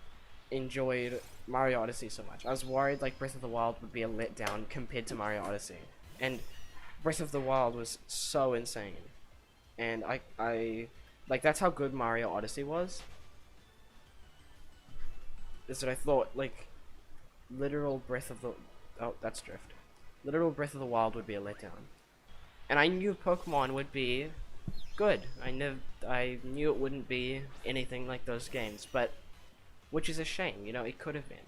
A: enjoyed Mario Odyssey so much. I was worried like Breath of the Wild would be a letdown compared to Mario Odyssey, and Breath of the Wild was so insane, and I like that's how good Mario Odyssey was. Is that I thought like literal Breath of the that's Drift. Literal Breath of the Wild would be a letdown, and I knew Pokemon would be good. I knew it wouldn't be anything like those games, but which is a shame, you know, it could have been.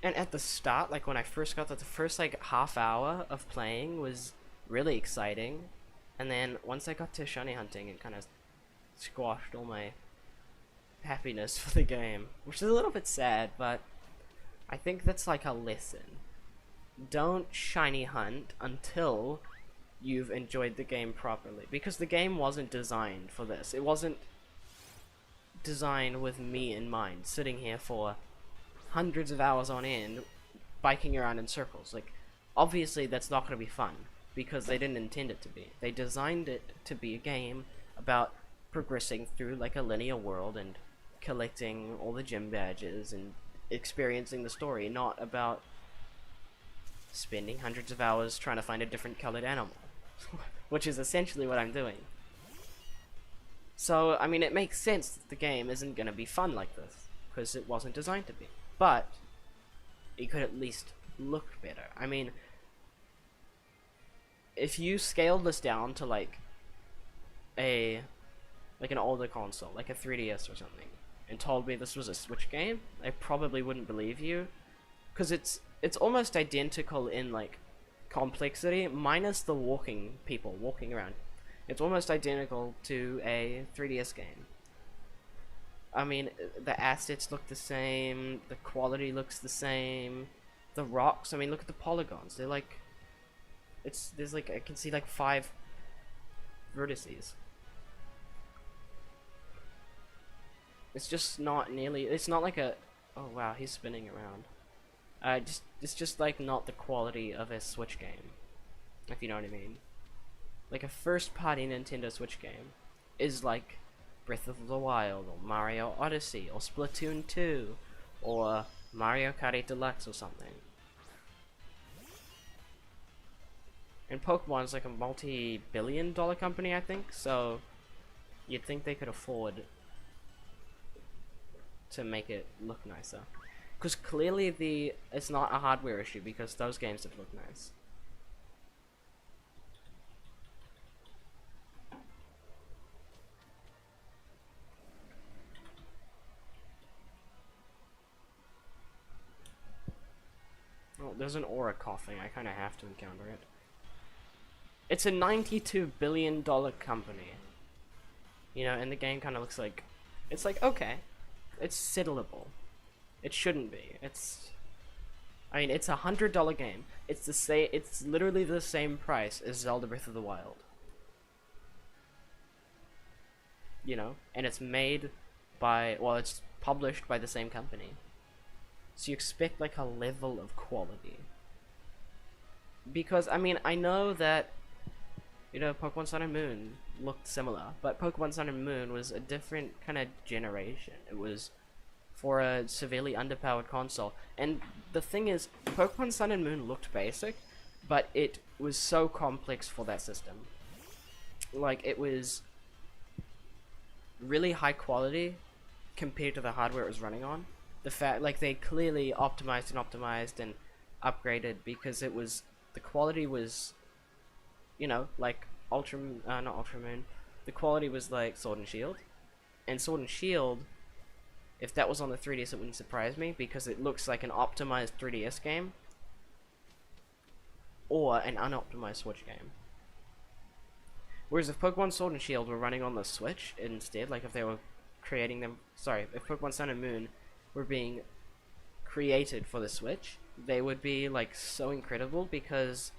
A: And at the start, like when I first got that, the first like half hour of playing was really exciting, and then once I got to shiny hunting, it kind of squashed all my happiness for the game, which is a little bit sad, but I think that's like a lesson. Don't shiny hunt until you've enjoyed the game properly, because the game wasn't designed for this. It wasn't designed with me in mind, sitting here for hundreds of hours on end, biking around in circles. Like, obviously that's not going to be fun, because they didn't intend it to be. They designed it to be a game about progressing through like a linear world and collecting all the gym badges and experiencing the story, not about spending hundreds of hours trying to find a different colored animal, which is essentially what I'm doing. So, I mean, it makes sense that the game isn't going to be fun like this, because it wasn't designed to be. But it could at least look better. I mean, if you scaled this down to like an older console, like a 3DS or something, and told me this was a Switch game, I probably wouldn't believe you, because it's almost identical in like complexity, minus the people walking around. It's almost identical to a 3DS game. I mean, the assets look the same, the quality looks the same, the rocks, I mean, look at the polygons, they're like, there's like, I can see like 5 vertices. It's just not nearly, it's not like a, oh wow, he's spinning around. It's just like not the quality of a Switch game, if you know what I mean. Like a first-party Nintendo Switch game is like Breath of the Wild, or Mario Odyssey, or Splatoon 2, or Mario Kart 8 Deluxe or something. And Pokemon's like a multi-billion-dollar company, I think, so you'd think they could afford to make it look nicer. Because clearly it's not a hardware issue, because those games did look nice. Oh, there's an aura coughing. I kind of have to encounter it. It's a $92 billion company. You know, and the game kind of looks like... It's like, okay. It's settleable. It shouldn't be. I mean, it's $100 game. It's literally the same price as Zelda Breath of the Wild. You know? And it's made by... Well, it's published by the same company. So you expect like a level of quality. Because, I mean, I know that, you know, Pokemon Sun and Moon looked similar, but Pokemon Sun and Moon was a different kind of generation. It was for a severely underpowered console. And the thing is, Pokemon Sun and Moon looked basic, but it was so complex for that system. Like, it was really high quality compared to the hardware it was running on. The fact, like, they clearly optimized and upgraded, because it was, the quality was, you know, like not Ultramoon, the quality was like Sword and Shield. And Sword and Shield, if that was on the 3DS, it wouldn't surprise me, because it looks like an optimized 3DS game or an unoptimized Switch game. Whereas if Pokemon Sword and Shield were running on the Switch instead, like if they were creating them, sorry, if Pokemon Sun and Moon were being created for the Switch, they would be like so incredible, because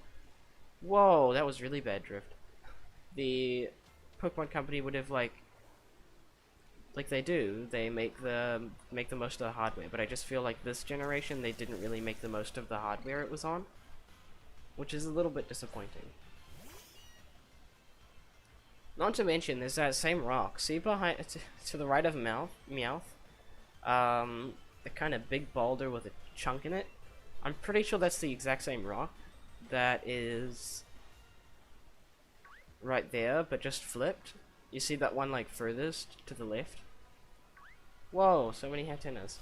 A: whoa, that was really bad drift. The Pokemon company would have like they do, they make the most of the hardware, but I just feel like this generation they didn't really make the most of the hardware it was on, which is a little bit disappointing. Not to mention, there's that same rock. See behind, to the right of Meowth, the kind of big boulder with a chunk in it. I'm pretty sure that's the exact same rock that is right there, but just flipped. You see that one like furthest to the left? Whoa, so many Hatennas.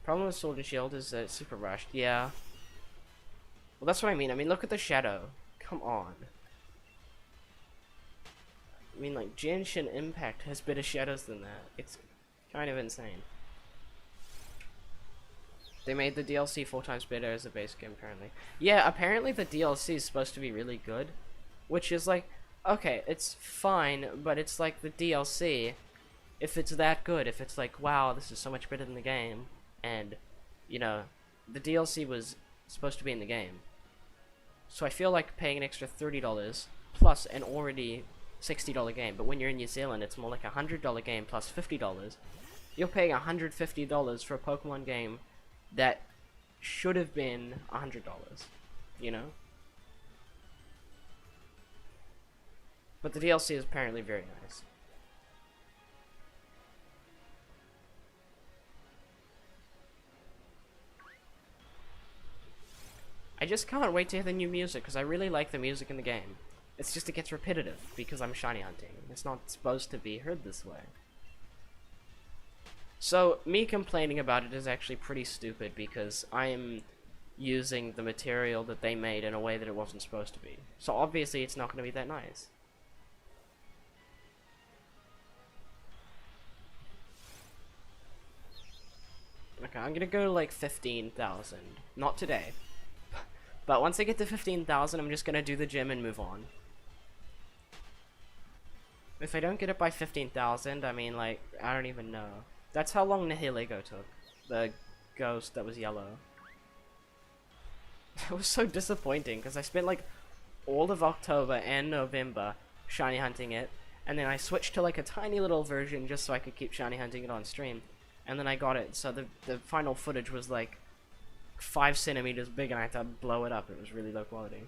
A: Problem with Sword and Shield is that it's super rushed. Yeah. Well, that's what I mean. I mean, look at the shadow. Come on. I mean, like, Genshin Impact has better shadows than that. It's kind of insane. They made the DLC 4 times better as a base game, apparently. Yeah, apparently the DLC is supposed to be really good. Which is like, okay, it's fine, but it's like the DLC. If it's that good, if it's like, wow, this is so much better than the game, and, you know, the DLC was supposed to be in the game. So I feel like paying an extra $30 plus an already $60 game, but when you're in New Zealand, it's more like a $100 game plus $50. You're paying $150 for a Pokemon game that should have been $100, you know? But the DLC is apparently very nice. I just can't wait to hear the new music, because I really like the music in the game. It's just it gets repetitive, because I'm shiny hunting. It's not supposed to be heard this way. So, me complaining about it is actually pretty stupid, because I'm using the material that they made in a way that it wasn't supposed to be. So obviously it's not going to be that nice. Okay, I'm gonna go like 15,000. Not today. But once I get to 15,000, I'm just gonna do the gym and move on. If I don't get it by 15,000, I mean, like, I don't even know. That's how long Nihilego took. The ghost that was yellow. It was so disappointing, because I spent, like, all of October and November shiny hunting it, and then I switched to, like, a tiny little version just so I could keep shiny hunting it on stream. And then I got it, so the final footage was, like, 5 centimeters big, and I had to blow it up. It was really low quality.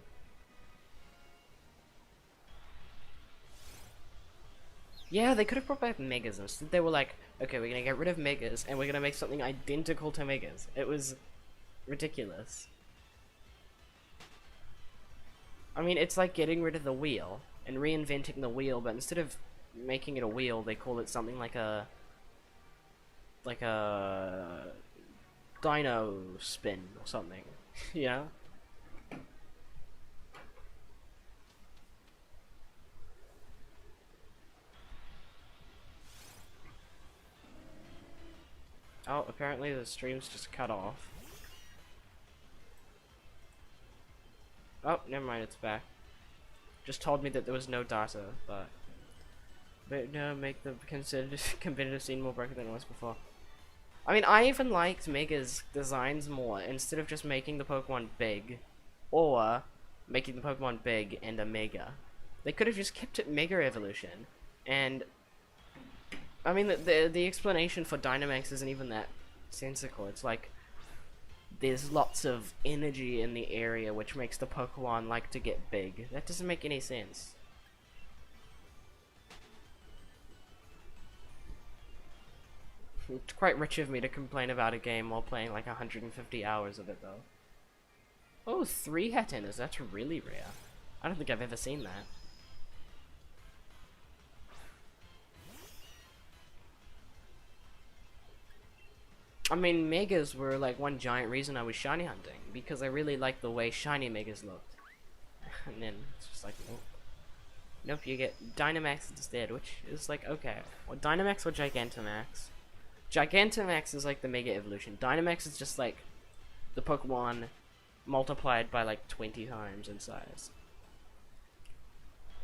A: Yeah, they could have brought back Megas. Instead, they were like, okay, we're gonna get rid of Megas, and we're gonna make something identical to Megas. It was ridiculous. I mean, it's like getting rid of the wheel and reinventing the wheel, but instead of making it a wheel, they call it something like a dino spin or something. Yeah. Oh, apparently the stream's just cut off. Oh, never mind, it's back. Just told me that there was no data, but no, make the competitive scene more broken than it was before. I mean, I even liked Mega's designs more, instead of just making the Pokemon big, or making the Pokemon big and a Mega. They could have just kept it Mega Evolution, and I mean, the explanation for Dynamax isn't even that sensical. It's like, there's lots of energy in the area which makes the Pokemon like to get big. That doesn't make any sense. It's quite rich of me to complain about a game while playing like 150 hours of it though. Oh, 3 Hatennas, that's really rare. I don't think I've ever seen that. I mean, Megas were like one giant reason I was shiny hunting, because I really liked the way shiny Megas looked. And then it's just like, nope. Nope, you get Dynamax instead, which is like, okay. Well, Dynamax or Gigantamax? Gigantamax is like the Mega Evolution. Dynamax is just like the Pokemon multiplied by like 20 times in size.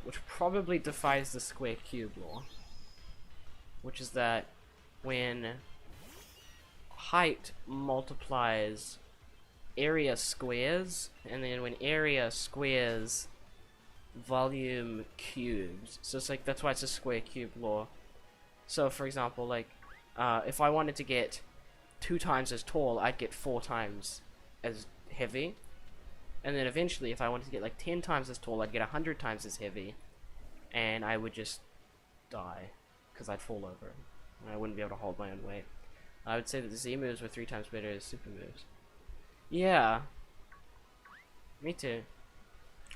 A: Which probably defies the square cube law. Which is that when height multiplies area squares, and then when area squares volume cubes. So it's like, that's why it's a square cube law. So for example, like, if I wanted to get 2 times as tall, I'd get 4 times as heavy. And then eventually, if I wanted to get like 10 times as tall, I'd get 100 times as heavy. And I would just die, because I'd fall over. And I wouldn't be able to hold my own weight. I would say that the Z moves were 3 times better as super moves. Yeah. Me too.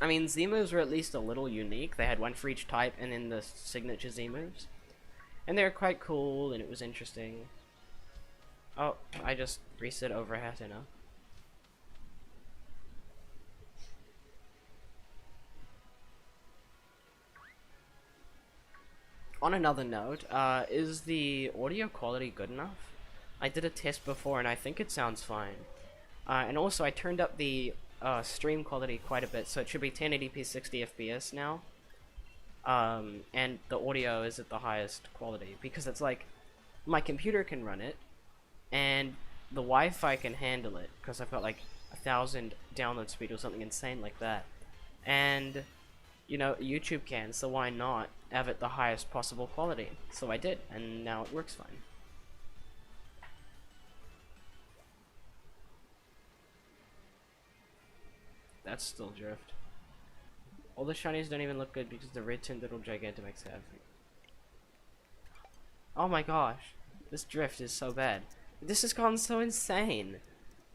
A: I mean, Z moves were at least a little unique. They had one for each type, and then the signature Z moves. And they were quite cool, and it was interesting. Oh, I just reset over Hatenna. On another note, is the audio quality good enough? I did a test before, and I think it sounds fine. And also, I turned up the stream quality quite a bit, so it should be 1080p 60 FPS now. And the audio is at the highest quality, because it's like, my computer can run it, and the Wi-Fi can handle it, because I've got like 1,000 download speed or something insane like that. And, you know, YouTube can, so why not have it the highest possible quality? So I did, and now it works fine. That's still drift. All the shinies don't even look good because the red tint little Gigantamax have. Oh my gosh, this drift is so bad. This has gone so insane.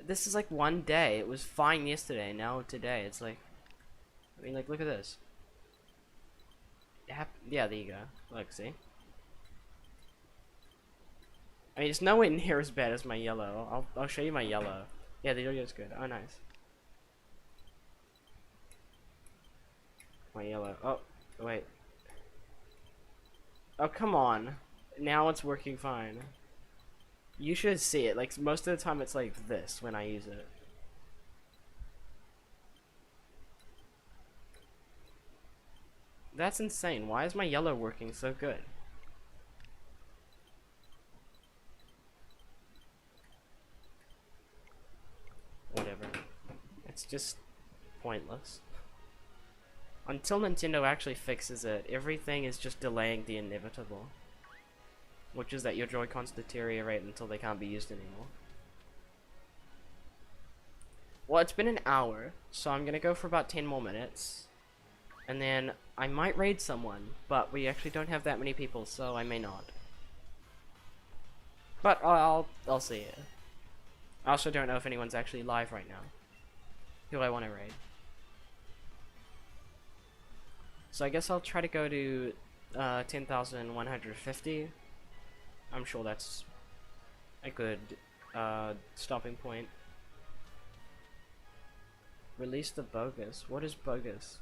A: this is like one day. It was fine yesterday. Now today, it's like, I mean, like, look at this. Yeah, there you go. Look, see. I mean, it's nowhere near as bad as my yellow. I'll show you my yellow. Yeah, the yoyo's good. Oh, nice. My yellow. Oh, wait. Oh, come on. Now it's working fine. You should see it. Like, most of the time it's like this when I use it. That's insane. Why is my yellow working so good? Whatever. It's just pointless. Until Nintendo actually fixes it, everything is just delaying the inevitable. Which is that your Joy-Cons deteriorate until they can't be used anymore. Well, it's been an hour, so I'm gonna go for about 10 more minutes. And then I might raid someone, but we actually don't have that many people, so I may not. But I'll see it. I also don't know if anyone's actually live right now. Who I want to raid. So I guess I'll try to go to 10,150. I'm sure that's a good stopping point. Release the bogus. What is bogus?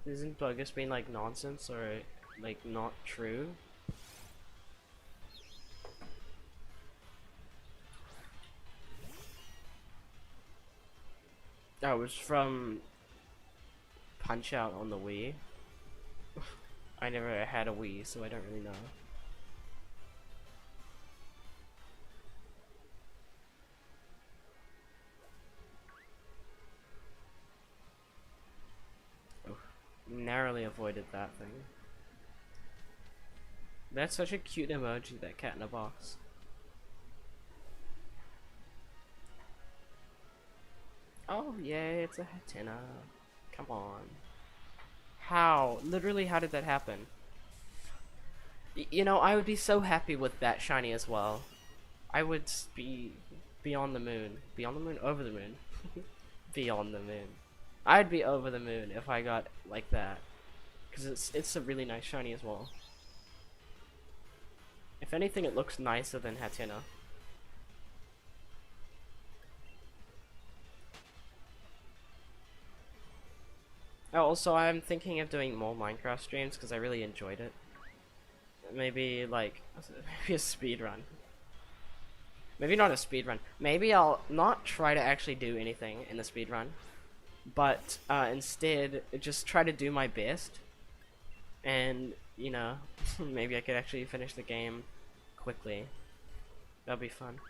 A: Isn't bogus being like nonsense or like not true? Oh, it was from Punch Out on the Wii. I never had a Wii, so I don't really know. Oh, narrowly avoided that thing. That's such a cute emoji, that cat in a box. Oh, yay, it's a Hatenna. Come on. How? Literally, how did that happen? You know, I would be so happy with that shiny as well. I would be on the moon. Be on the moon? Over the moon. Be on the moon. I'd be over the moon if I got like that. Because it's a really nice shiny as well. If anything, it looks nicer than Hatenna. Oh, also, I'm thinking of doing more Minecraft streams because I really enjoyed it. Maybe like maybe a speed run. Maybe not a speed run. Maybe I'll not try to actually do anything in the speed run, but instead just try to do my best. And you know, maybe I could actually finish the game quickly. That'll be fun.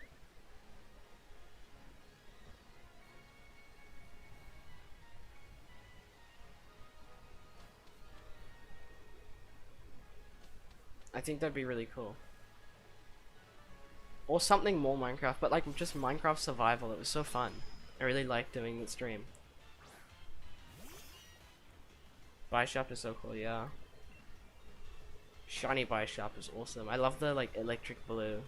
A: I think that'd be really cool. Or something more Minecraft, but like just Minecraft survival. It was so fun. I really liked doing the stream. Bishop is so cool, yeah. Shiny Bishop is awesome. I love the like electric blue.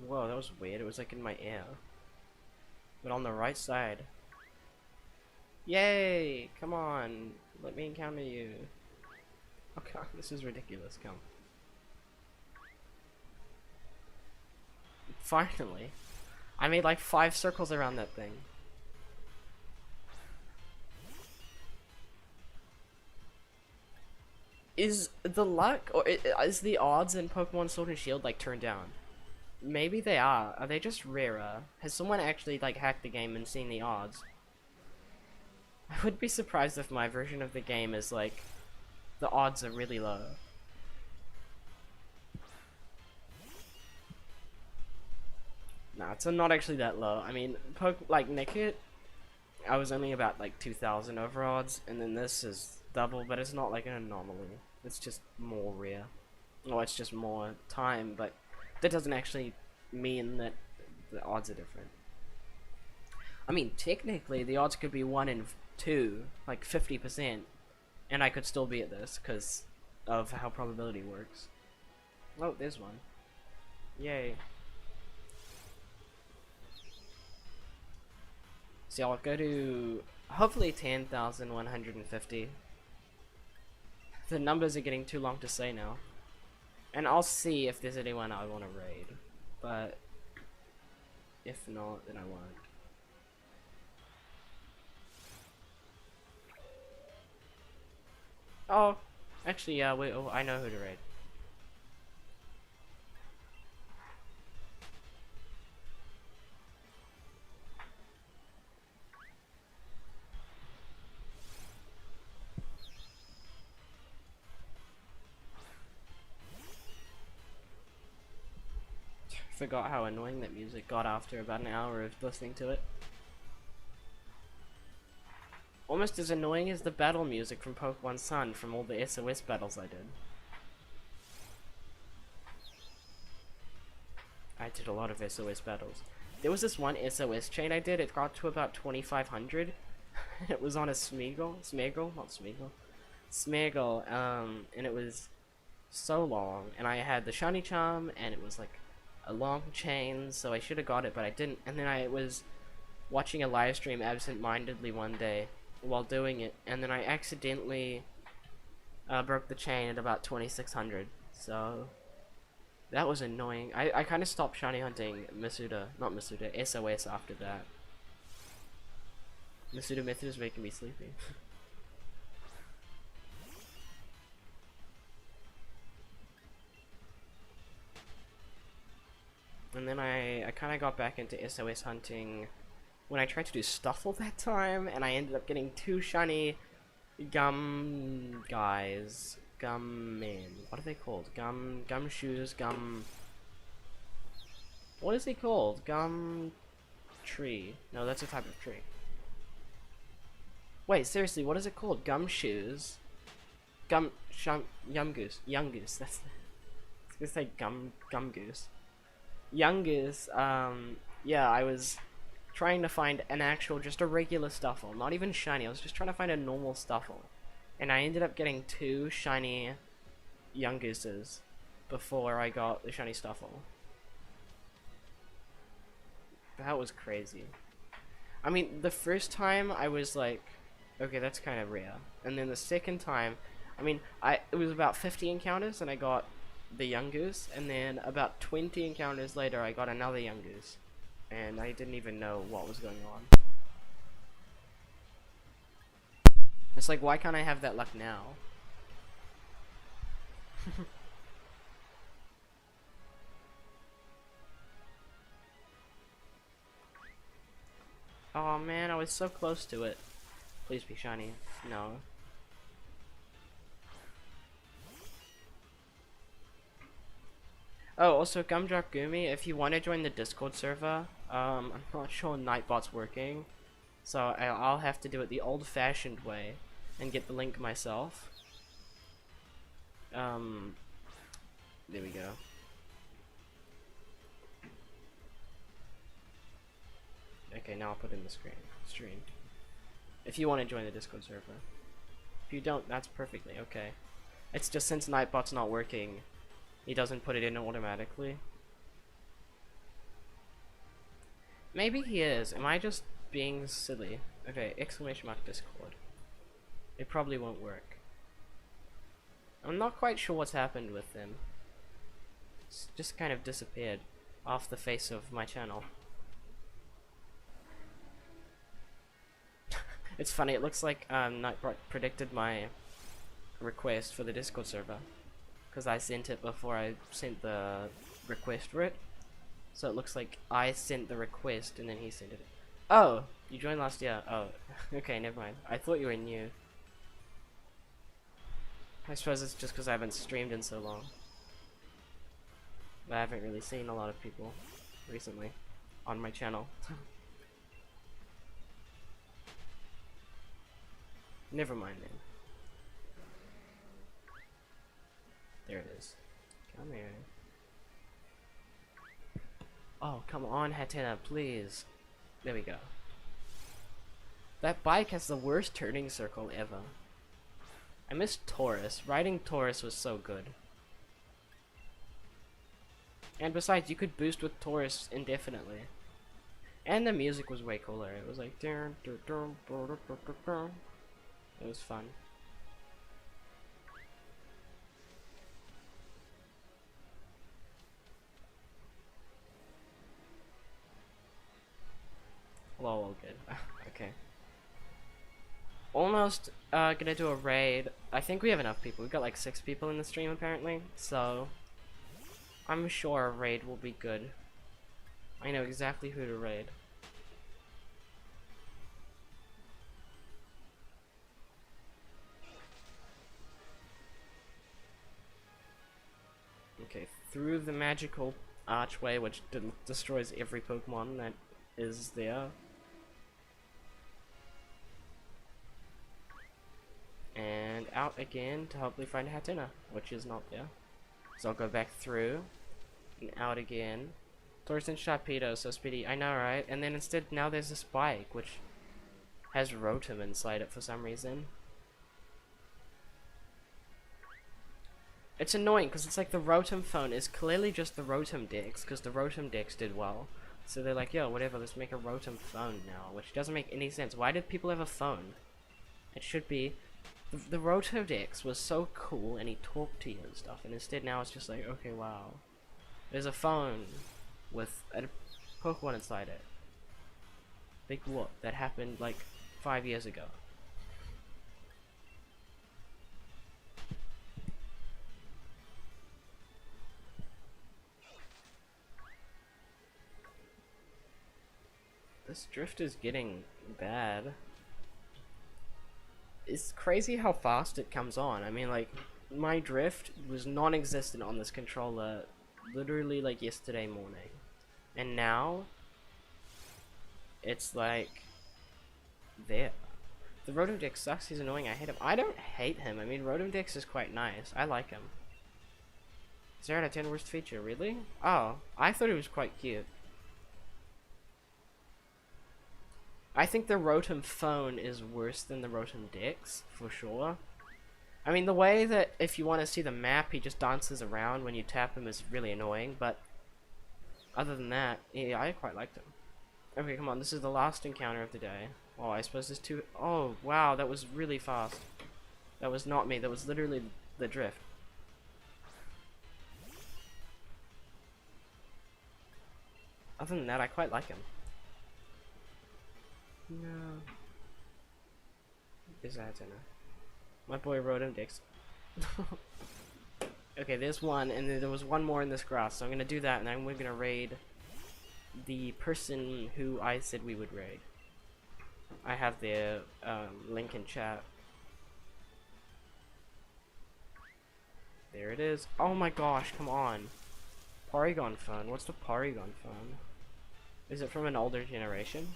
A: Whoa, that was weird. It was like in my ear. But on the right side. Yay! Come on. Let me encounter you. Okay, this is ridiculous. Come. Finally. I made like 5 circles around that thing. Is the luck, or is the odds in Pokemon Sword and Shield like turned down? Maybe they are. Are they just rarer? Has someone actually like hacked the game and seen the odds? I would be surprised if my version of the game is like the odds are really low. Nah, it's not actually that low. I mean, like Nickit, I was only about like 2,000 over odds, and then this is double, but it's not like an anomaly. It's just more rare. Or it's just more time, but that doesn't actually mean that The odds are different. I mean, technically, the odds could be 1 in 2, like 50%, and I could still be at this because of how probability works. Oh, there's one. Yay. So I'll go to hopefully 10,150. The numbers are getting too long to say now. And I'll see if there's anyone I want to raid. But if not, then I won't. Oh, actually, yeah, wait, oh, I know who to raid. Forgot how annoying that music got after about an hour of listening to it. Almost as annoying as the battle music from Pokemon Sun from all the SOS battles I did. I did a lot of SOS battles. There was this one SOS chain I did, it got to about 2,500. It was on a Smeagol, and it was so long, and I had the shiny charm, and it was like a long chain, so I should have got it, but I didn't. And then I was watching a live stream absent-mindedly one day while doing it, and then I accidentally broke the chain at about 2,600, so that was annoying. I kind of stopped shiny hunting SOS after that. Masuda method is making me sleepy. And then I kind of got back into SOS hunting when I tried to do Stuffle that time, and I ended up getting 2 shiny gum guys. Gum men. What are they called? Gum shoes, gum... What is he called? Gum tree. No, that's a type of tree. Wait, seriously, what is it called? Gum shoes? Young goose. That's... I was gonna say gum goose. Young goose, yeah, I was trying to find an actual, just a regular Stuffle, not even shiny. I was just trying to find a normal Stuffle, and I ended up getting 2 shiny young gooses before I got the shiny Stuffle. That was crazy. I mean, the first time I was like, okay, that's kind of rare, and then the second time, I mean, it was about 50 encounters, and I got the young goose, and then about 20 encounters later I got another young goose, and I didn't even know what was going on. It's like, why can't I have that luck now? Oh man, I was so close to it. Please be shiny. No. Oh, also, Gumdrop Gumi, if you want to join the Discord server, I'm not sure Nightbot's working, so I'll have to do it the old-fashioned way and get the link myself. There we go. Okay, now I'll put in the stream. If you want to join the Discord server. If you don't, that's perfectly okay. It's just since Nightbot's not working, he doesn't put it in automatically. Maybe he is. Am I just being silly? Okay, exclamation mark Discord. It probably won't work. I'm not quite sure what's happened with him. It's just kind of disappeared off the face of my channel. It's funny, it looks like Nightbot predicted my request for the Discord server, because I sent it before I sent the request for it. So it looks like I sent the request and then he sent it. Oh, you joined last year. Oh, okay, never mind. I thought you were new. I suppose it's just because I haven't streamed in so long. I haven't really seen a lot of people recently on my channel. Never mind then. There it is. Come here. Oh, come on, Hatenna, please. There we go. That bike has the worst turning circle ever. I miss Taurus. Riding Taurus was so good. And besides, you could boost with Taurus indefinitely. And the music was way cooler. It was like... It was fun. Lol, all good. Okay. Almost gonna do a raid. I think we have enough people. We've got like 6 people in the stream apparently. So... I'm sure a raid will be good. I know exactly who to raid. Okay, through the magical archway, which destroys every Pokemon that is there. And out again to hopefully find Hatenna, which is not there. So I'll go back through and out again. Taurus and Sharpedo, so speedy. I know, right? And then instead, now there's a Spike, which has Rotom inside it for some reason. It's annoying because it's like the Rotom phone is clearly just the Rotom Dex, because the Rotom Dex did well. So they're like, yo, whatever, let's make a Rotom phone now, which doesn't make any sense. Why did people have a phone? It should be... The Rotom Dex was so cool and he talked to you and stuff, and instead now it's just like, okay, wow. There's a phone with a Pokemon inside it. Big whoop. That happened like 5 years ago. This drift is getting bad. It's crazy how fast it comes on. I mean, like, my drift was non-existent on this controller literally like yesterday morning. And now, it's like, there. The Rotom Dex sucks, he's annoying, I hate him. I don't hate him, I mean, Rotom Dex is quite nice. I like him. 0 out of 10 worst feature, really? Oh, I thought it was quite cute. I think the Rotom phone is worse than the Rotom Dex, for sure. I mean, the way that if you want to see the map, he just dances around when you tap him is really annoying, but other than that, yeah, I quite liked him. Okay, come on, this is the last encounter of the day. Oh, I suppose there's 2... Oh, wow, that was really fast. That was not me, that was literally the drift. Other than that, I quite like him. No. Is that enough? My boy Rotom Dex. Okay, there's one, and then there was one more in this grass, so I'm gonna do that, and then we're gonna raid the person who I said we would raid. I have their link in chat. There it is. Oh my gosh, come on. Porygon phone. What's the Porygon phone? Is it from an older generation?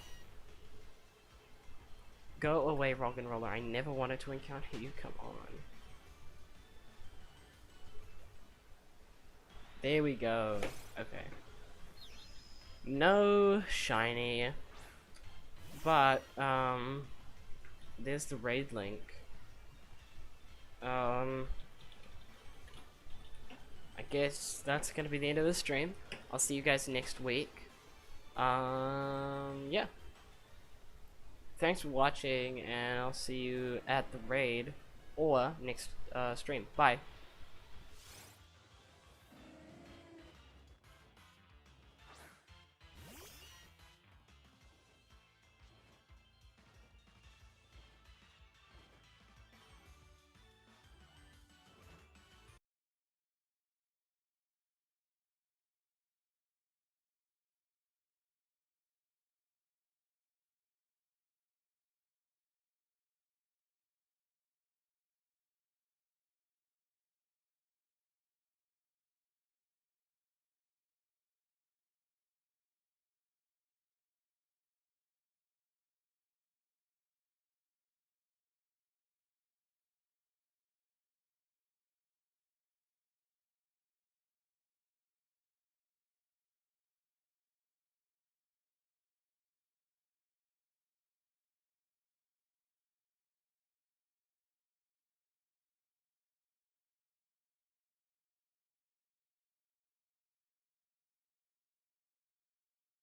A: Go away, Rock and Roller. I never wanted to encounter you. Come on. There we go. Okay. No shiny. But, there's the raid link. I guess that's gonna be the end of the stream. I'll see you guys next week. Yeah. Thanks for watching, and I'll see you at the raid or next stream. Bye.